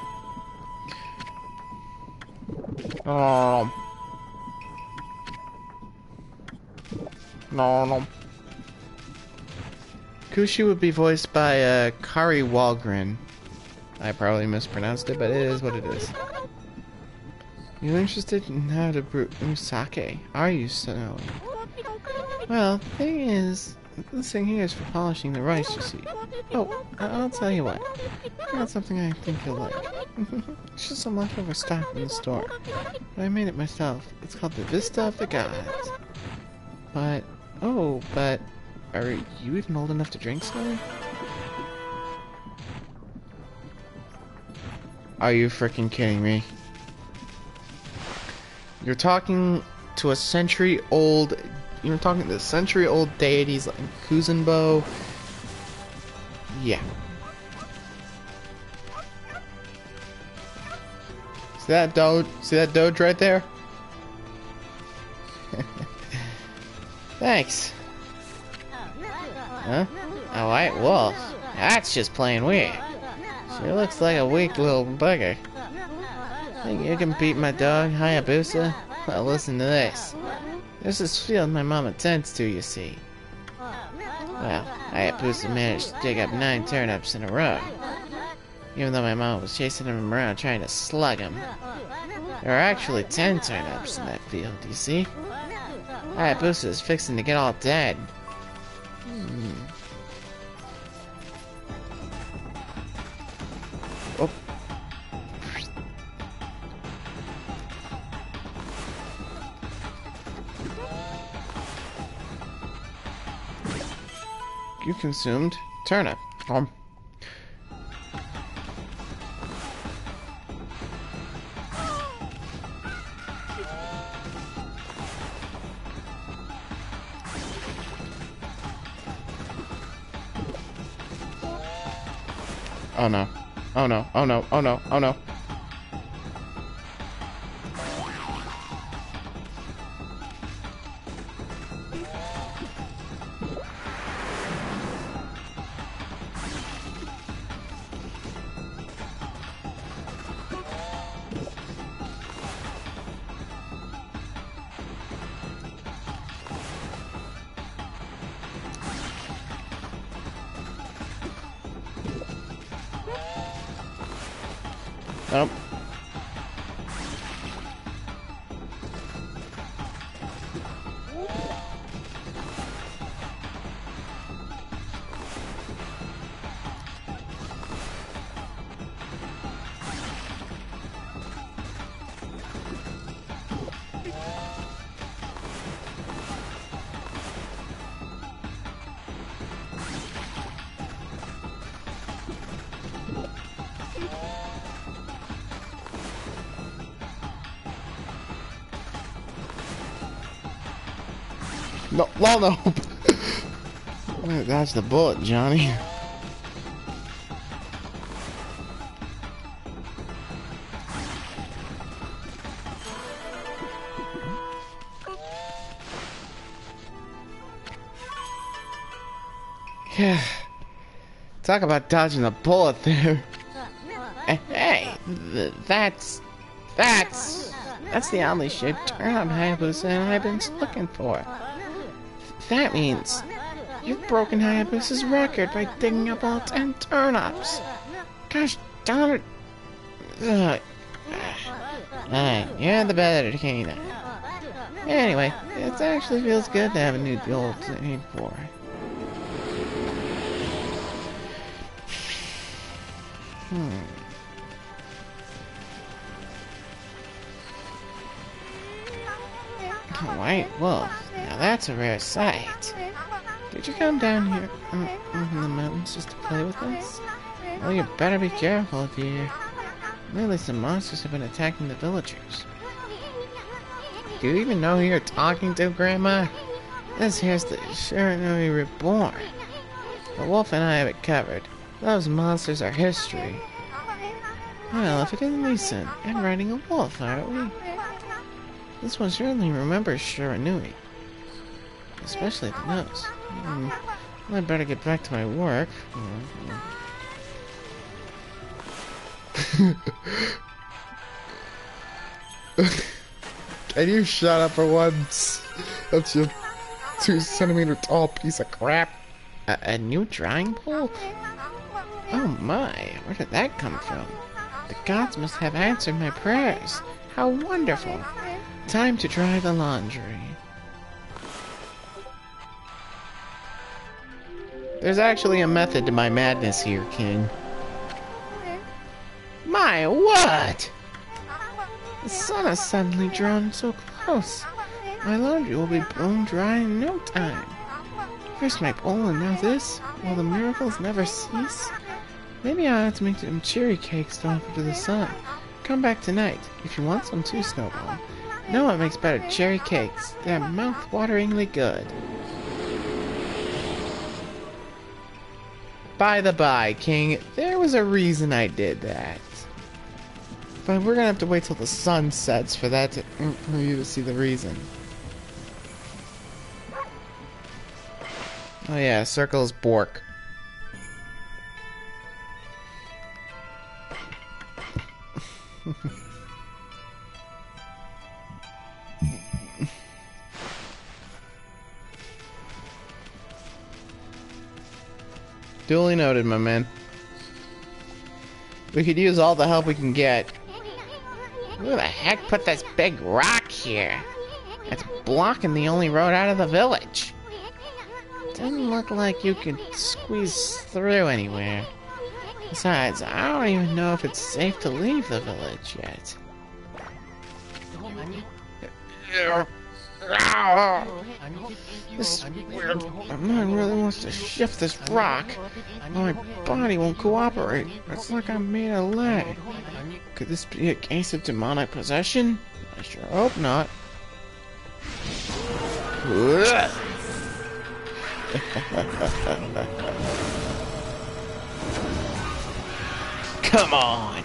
No. Kushi would be voiced by Kari Walgren. I probably mispronounced it, but it is what it is. You're interested in how to brew sake, are you, Snowy? Well, thing is, This thing here is for polishing the rice, you see. Oh, I'll tell you what. I got something I think you'll like. It's just some leftover stock from the store. But I made it myself. It's called the Vista of the Gods. But, but are you even old enough to drink, Snowy? Are you freaking kidding me? You're talking to a century-old... You're talking to century-old deities like Kuzenbo. Yeah. See that Doge? See that Doge right there? Thanks. Huh? A white wolf? That's just plain weird. She looks like a weak little bugger. Think you can beat my dog, Hayabusa? Well, listen to this. There's this field my mama tends to, you see. Well, Hayabusa managed to dig up 9 turnips in a row. Even though my mama was chasing him around trying to slug him. There are actually 10 turnips in that field, you see? Hayabusa is fixing to get all dead. Oh. You consumed turnip. Oh no. Oh no. Oh no. Oh no. Oh no. Nope. No, well, no. That's the bullet, Johnny. Yeah. Talk about dodging a bullet there. Hey, that's the oddly shaped turnip Hayabusa and I've been looking for. That means you've broken Hayabusa's record by digging up all 10 turnips. Gosh darn it. Alright, you're the better canine. Anyway, it actually feels good to have a new goal to aim for. A white wolf. Now that's a rare sight. Did you come down here in the mountains just to play with us? Well, you better be careful, dear. Lately some monsters have been attacking the villagers. Do you even know who you're talking to, Grandma? This here's the Shiranui Reborn. The wolf and I have it covered. Those monsters are history. Well, if it isn't Lisa, I'm riding a wolf, aren't we? This one certainly remembers Shiranui. Especially the nose. Well, I'd better get back to my work. Can you shut up for once? That's your 2-centimeter tall piece of crap. A new drying pole? Oh my, where did that come from? The gods must have answered my prayers. How wonderful. Time to dry the laundry. There's actually a method to my madness here, King. My what? The sun has suddenly drawn so close. My laundry will be blown dry in no time. First my bowl and now this. Will the miracles never cease? Maybe I'll have to make some cherry cakes to offer to the sun. Come back tonight, if you want some too, Snowball. No one makes better cherry cakes. They're mouth-wateringly good. By the by, King, there was a reason I did that. But we're gonna have to wait till the sun sets for that for you to see the reason. Oh yeah, circle's Bork. Duly noted, my man. We could use all the help we can get. Who the heck put this big rock here? It's blocking the only road out of the village. Doesn't look like you could squeeze through anywhere. Besides, I don't even know if it's safe to leave the village yet. This weird man really wants to shift this rock. My body won't cooperate. It's like I'm made of lead. Could this be a case of demonic possession? I sure hope not. Come on!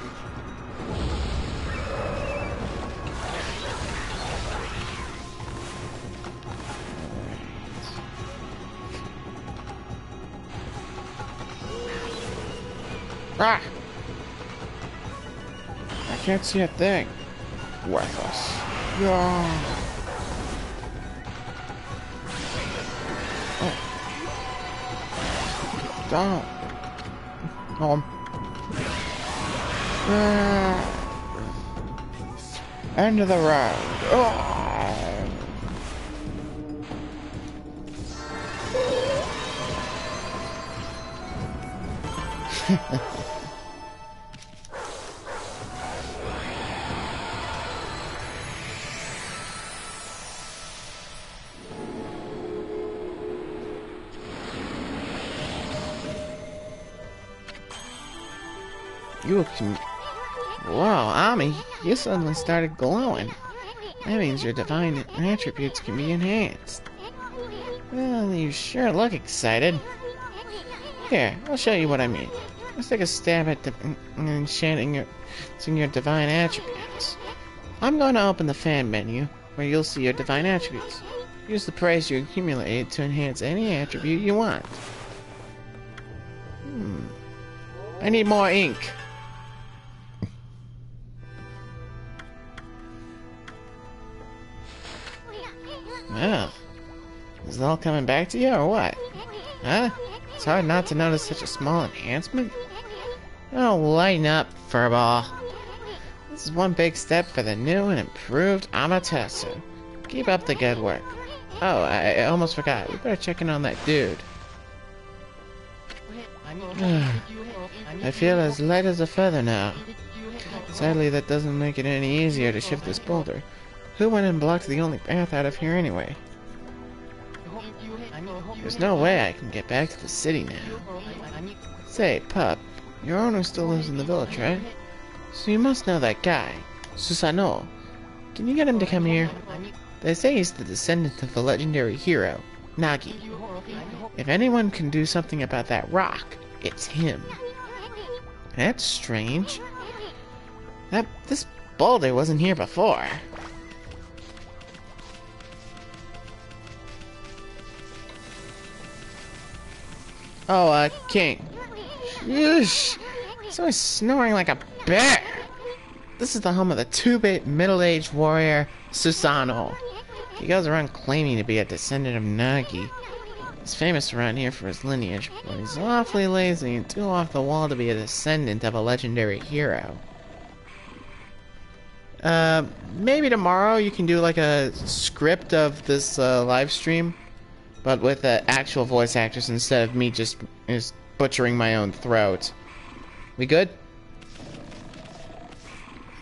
Ah! I can't see a thing. Worthless. Yeah. Oh. Down. End of the road. Oh. You can... Wow, Ami, you suddenly started glowing. That means your divine attributes can be enhanced. Well, you sure look excited. Here, I'll show you what I mean. Let's take a stab at enchanting your divine attributes. I'm going to open the fan menu, where you'll see your divine attributes. Use the praise you accumulated to enhance any attribute you want. I need more ink. Well, is it all coming back to you, or what? Huh? It's hard not to notice such a small enhancement. Oh, lighten up, Furball. This is one big step for the new and improved Amaterasu. Keep up the good work. Oh, I almost forgot. We better check in on that dude. I feel as light as a feather now. Sadly, that doesn't make it any easier to shift this boulder. Who went and blocked the only path out of here anyway? There's no way I can get back to the city now. Say, pup, your owner still lives in the village, right? So you must know that guy, Susano. Can you get him to come here? They say he's the descendant of the legendary hero, Nagi. If anyone can do something about that rock, it's him. That's strange. This boulder wasn't here before. Oh, King. Yeesh. He's always snoring like a bear. This is the home of the two-bit middle-aged warrior, Susano. He goes around claiming to be a descendant of Nagi. He's famous around here for his lineage, but he's awfully lazy and too off the wall to be a descendant of a legendary hero. Maybe tomorrow you can do like a script of this live stream but with actual voice actors instead of me just butchering my own throat. We good?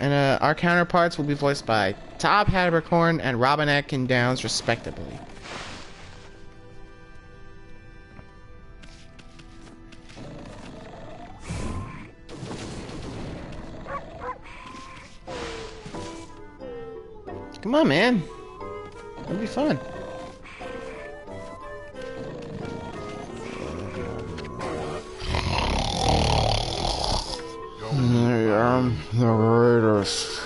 And our counterparts will be voiced by Todd Habercorn and Robin Atkin Downs, respectively. Come on, man. It'll be fun. I am the greatest.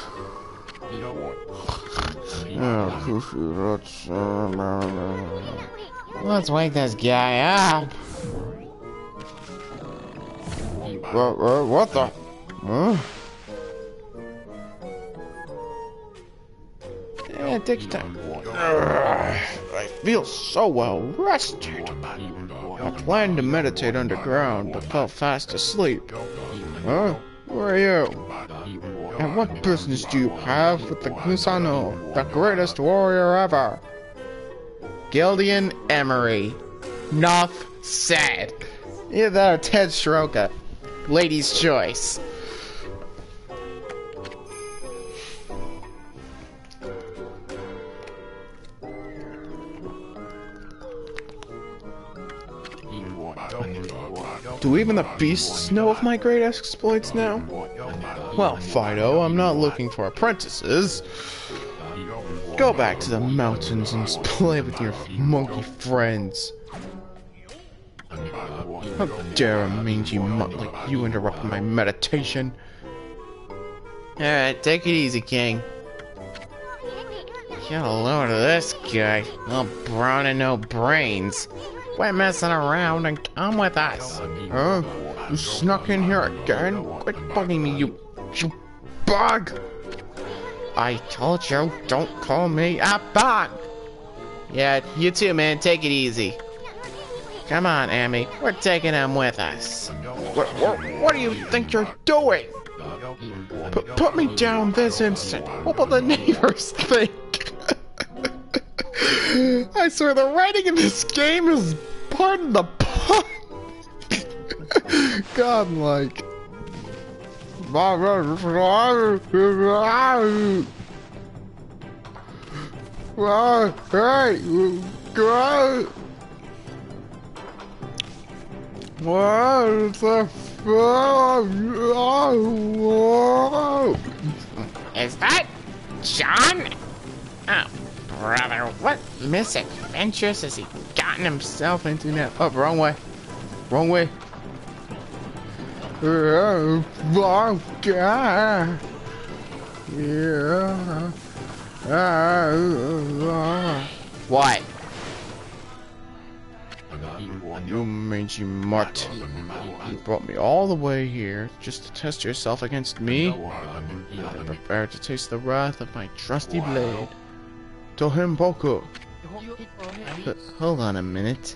Let's wake this guy up. What the? Huh? Yeah, take your time. I feel so well rested. I planned to meditate underground, but fell fast asleep. Huh? Who are you? And what business do you have with the Gusano, the greatest warrior ever? Gildian Emery. Enough said. Either that or Ted Shiroka. Lady's choice. Do even the beasts know of my great exploits now? Well, Fido, I'm not looking for apprentices. Go back to the mountains and play with your monkey friends. How dare a mangy mutt like you interrupt my meditation? Alright, take it easy, King. Get a load of this guy. All brawn and no brains. Quit messing around and come with us. Huh? You snuck in here again? Quit bugging me, you bug! I told you, don't call me a bug! Yeah, you too, man. Take it easy. Come on, Amy. We're taking him with us. What do you think you're doing? Put me down this instant. What will the neighbors think? I swear the writing in this game is, pardon the pun, godlike. Is that John? Oh, brother, what misadventures has he gotten himself into now? Oh, wrong way. Wrong way. What? You mangy mutt. You brought me all the way here just to test yourself against me. I'm prepared to taste the wrath of my trusty blade. To him, Boku. Hold on a minute.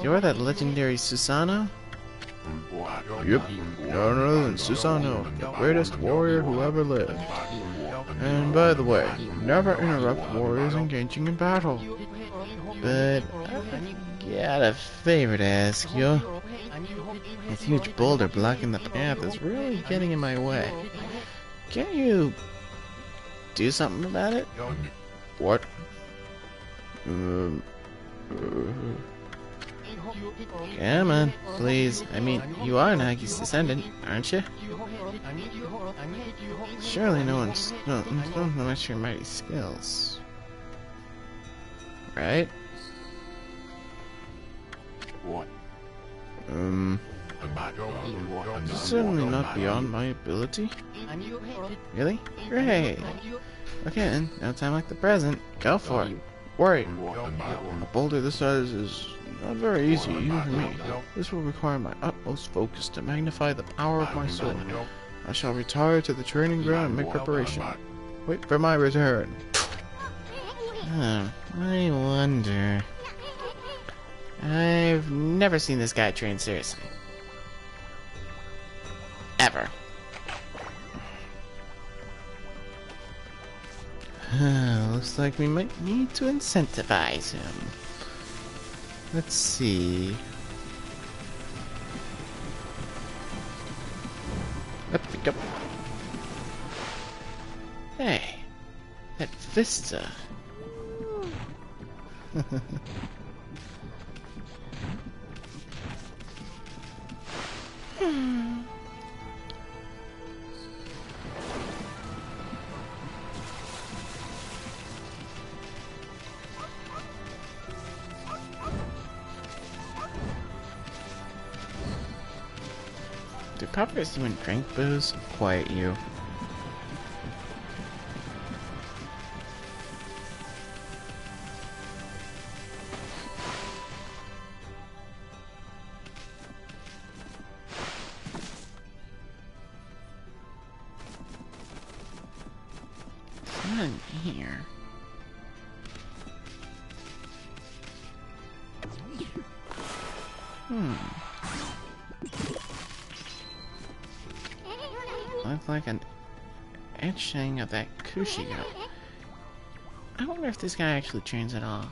You're that legendary Susanoo? Yep, none other than Susanoo, the greatest warrior who ever lived. And by the way, never interrupt warriors engaging in battle. But I got a favor to ask you. This huge boulder blocking the path is really getting in my way. Can't you do something about it? What? Come on, please. I mean, you are Nagi's descendant, aren't you? Surely no one's don't match your mighty skills, right? What? Certainly not beyond my ability. Really? Great. Okay, then. No time like the present. Go for it. Worry. A boulder this size is not very easy, even for me. This will require my utmost focus to magnify the power of my sword. I shall retire to the training ground and make preparation. Wait for my return. Oh, I wonder. I've never seen this guy train seriously. Ever. Looks like we might need to incentivize him. Let's see. Up we go. Hey, that vista. Do poppers even drink booze? Quiet you. It's not in here. Looks like an etching of that Kushi girl. I wonder if this guy actually turns it off.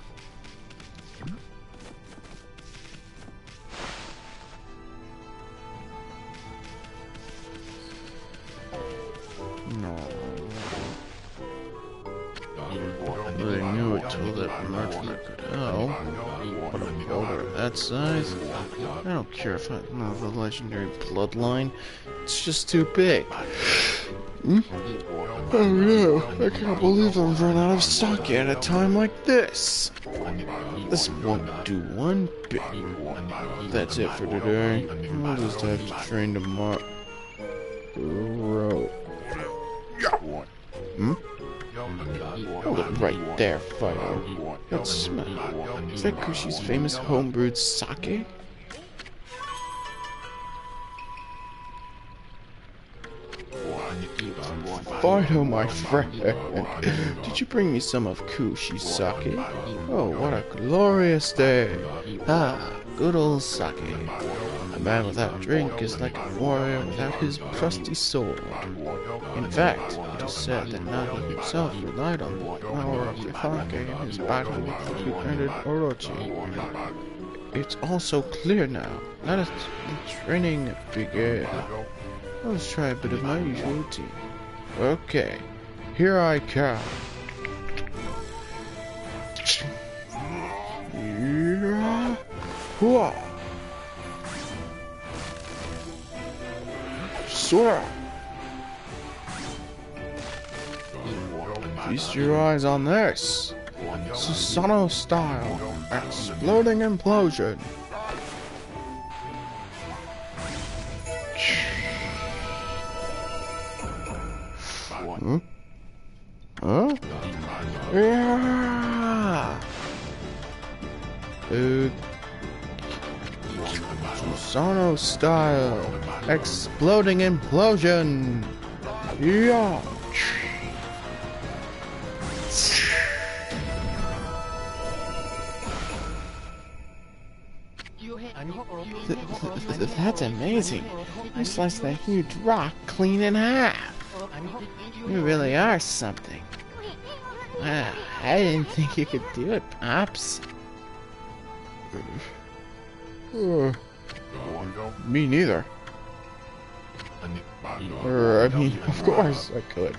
No. I really knew it told that Martin could help. But a boulder of that size? I don't care if I know the legendary bloodline. It's just too big. Hmm? Oh no, I can't believe I've run out of sake at a time like this. This won't do one bit. That's it for today. I'll just have to train tomorrow. Hmm? Hold it right there, Fido. Let's smell. Is that Kushi's famous homebrewed sake? Fido, my friend, did you bring me some of Kushi's sake? Oh, what a glorious day! Ah, good old sake. A man without drink is like a warrior without his trusty sword. In fact, it is said that Nagi himself relied on the power of the sake in his battle with the two-handed Orochi. It's all so clear now. Let us the training begin. Let's try a bit of my usual routine. Okay, here I come. Yeah. Whoa. Sora. Feast your eyes on this. Susanoo style exploding implosion. Huh? Huh? Yeah! Susanoo style exploding implosion. Yeah! That's amazing. You sliced that huge rock clean in half. You really are something. Wow, I didn't think you could do it, Pops. Me neither. I mean, of course I could.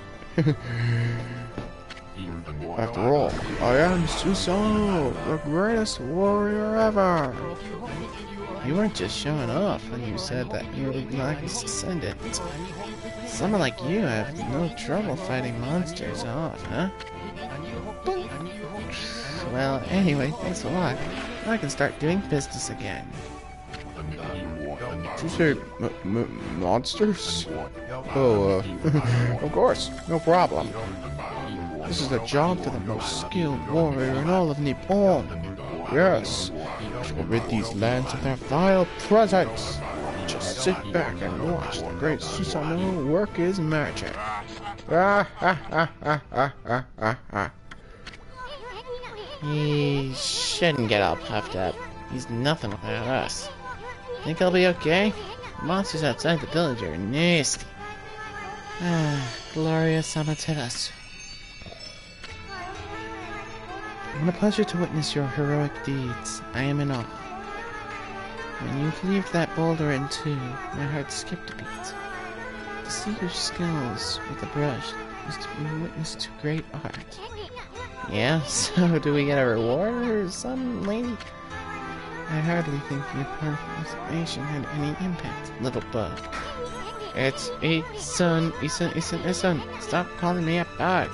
After all, I am Susanoo, the greatest warrior ever. You weren't just showing off when you said that you were Nagi's descendant. Someone like you have no trouble fighting monsters off, huh? Well, anyway, thanks a lot. Now I can start doing business again. Did you say monsters? Oh, of course, no problem. This is a job for the most skilled warrior in all of Nippon. Yes, to rid these lands of their vile presence. Just sit back and watch the great Susanoo work his magic. He shouldn't get all puffed up. He's nothing without us. Think he'll be okay? The monsters outside the village are nasty. Glorious Amaterasu. What a pleasure to witness your heroic deeds. I am in awe. When you cleaved that boulder in two, my heart skipped a beat. To see your skills with the brush is to be witness to great art. Yeah, so do we get a reward or some lady? I hardly think your participation had any impact, little bug. It's Isun. Stop calling me a bug.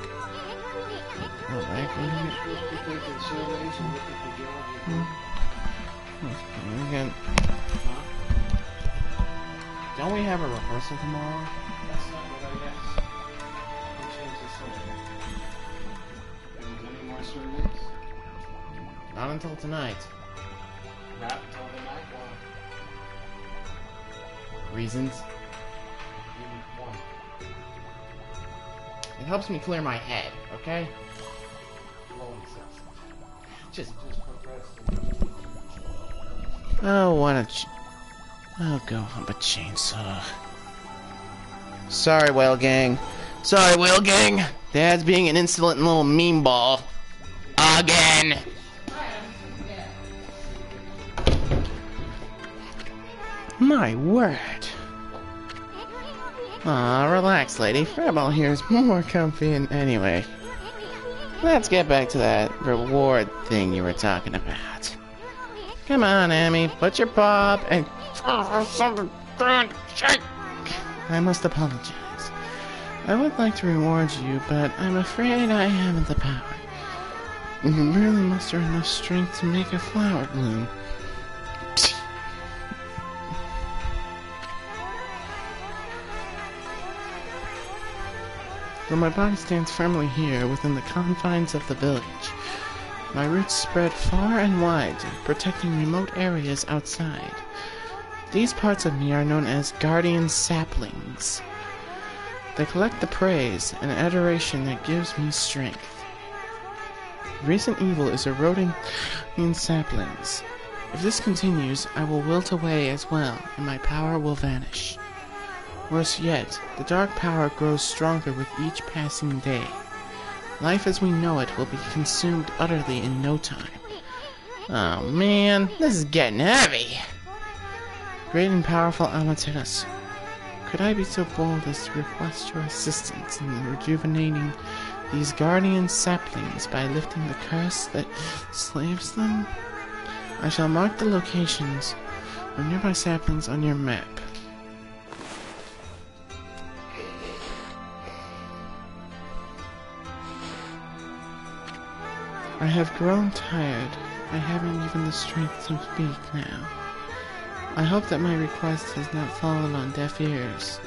Oh, again. Don't we have a rehearsal tomorrow? That's not what I asked. We changed the subject. Any more surveys? Not until tonight. Not until the night one. Reasons? One. It helps me clear my head, okay? Rolling session. Just procrastinate. oh, why don't you? Oh, go hump a chainsaw. Sorry, Whale Gang. Sorry, Whale Gang. Dad's being an insolent little meme ball. Again. My word. Aw, relax, lady. Fireball here is more comfy and anyway. Let's get back to that reward thing you were talking about. Come on, Amy. Put your paw up and... I must apologize. I would like to reward you, but I'm afraid I haven't the power. You can barely muster enough strength to make a flower bloom. Though my body stands firmly here within the confines of the village, my roots spread far and wide, protecting remote areas outside. These parts of me are known as guardian saplings. They collect the praise and adoration that gives me strength. Recent evil is eroding in saplings. If this continues, I will wilt away as well, and my power will vanish. Worse yet, the dark power grows stronger with each passing day. Life as we know it will be consumed utterly in no time. Oh man, this is getting heavy! Great and powerful Amaterasu, could I be so bold as to request your assistance in rejuvenating these guardian saplings by lifting the curse that slaves them? I shall mark the locations of nearby saplings on your map. I have grown tired. I haven't even the strength to speak now. I hope that my request has not fallen on deaf ears.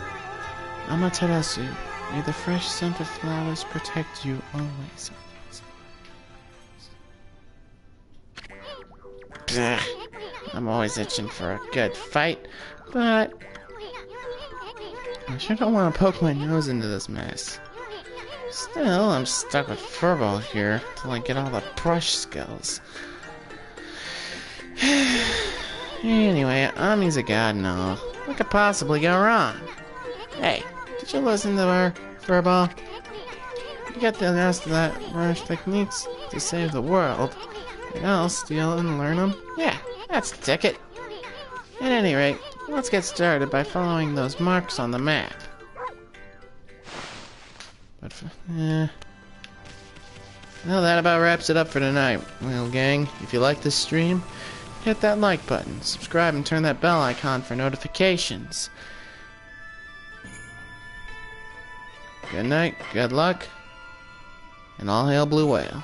Amaterasu, may the fresh scent of flowers protect you always. Pfft, I'm always itching for a good fight, but I sure don't want to poke my nose into this mess. Still, I'm stuck with Furball here till I get all the brush skills. Anyway, Ami's a god and all. What could possibly go wrong? Hey, did you listen to her, Furball? You got the rest of that brush techniques to save the world. And I'll steal and learn them? Yeah, that's the ticket. At any rate, let's get started by following those marks on the map. But, well, that about wraps it up for tonight, Whale Gang. If you like this stream, hit that like button, subscribe, and turn that bell icon for notifications. Good night, good luck, and all hail Blue Whale.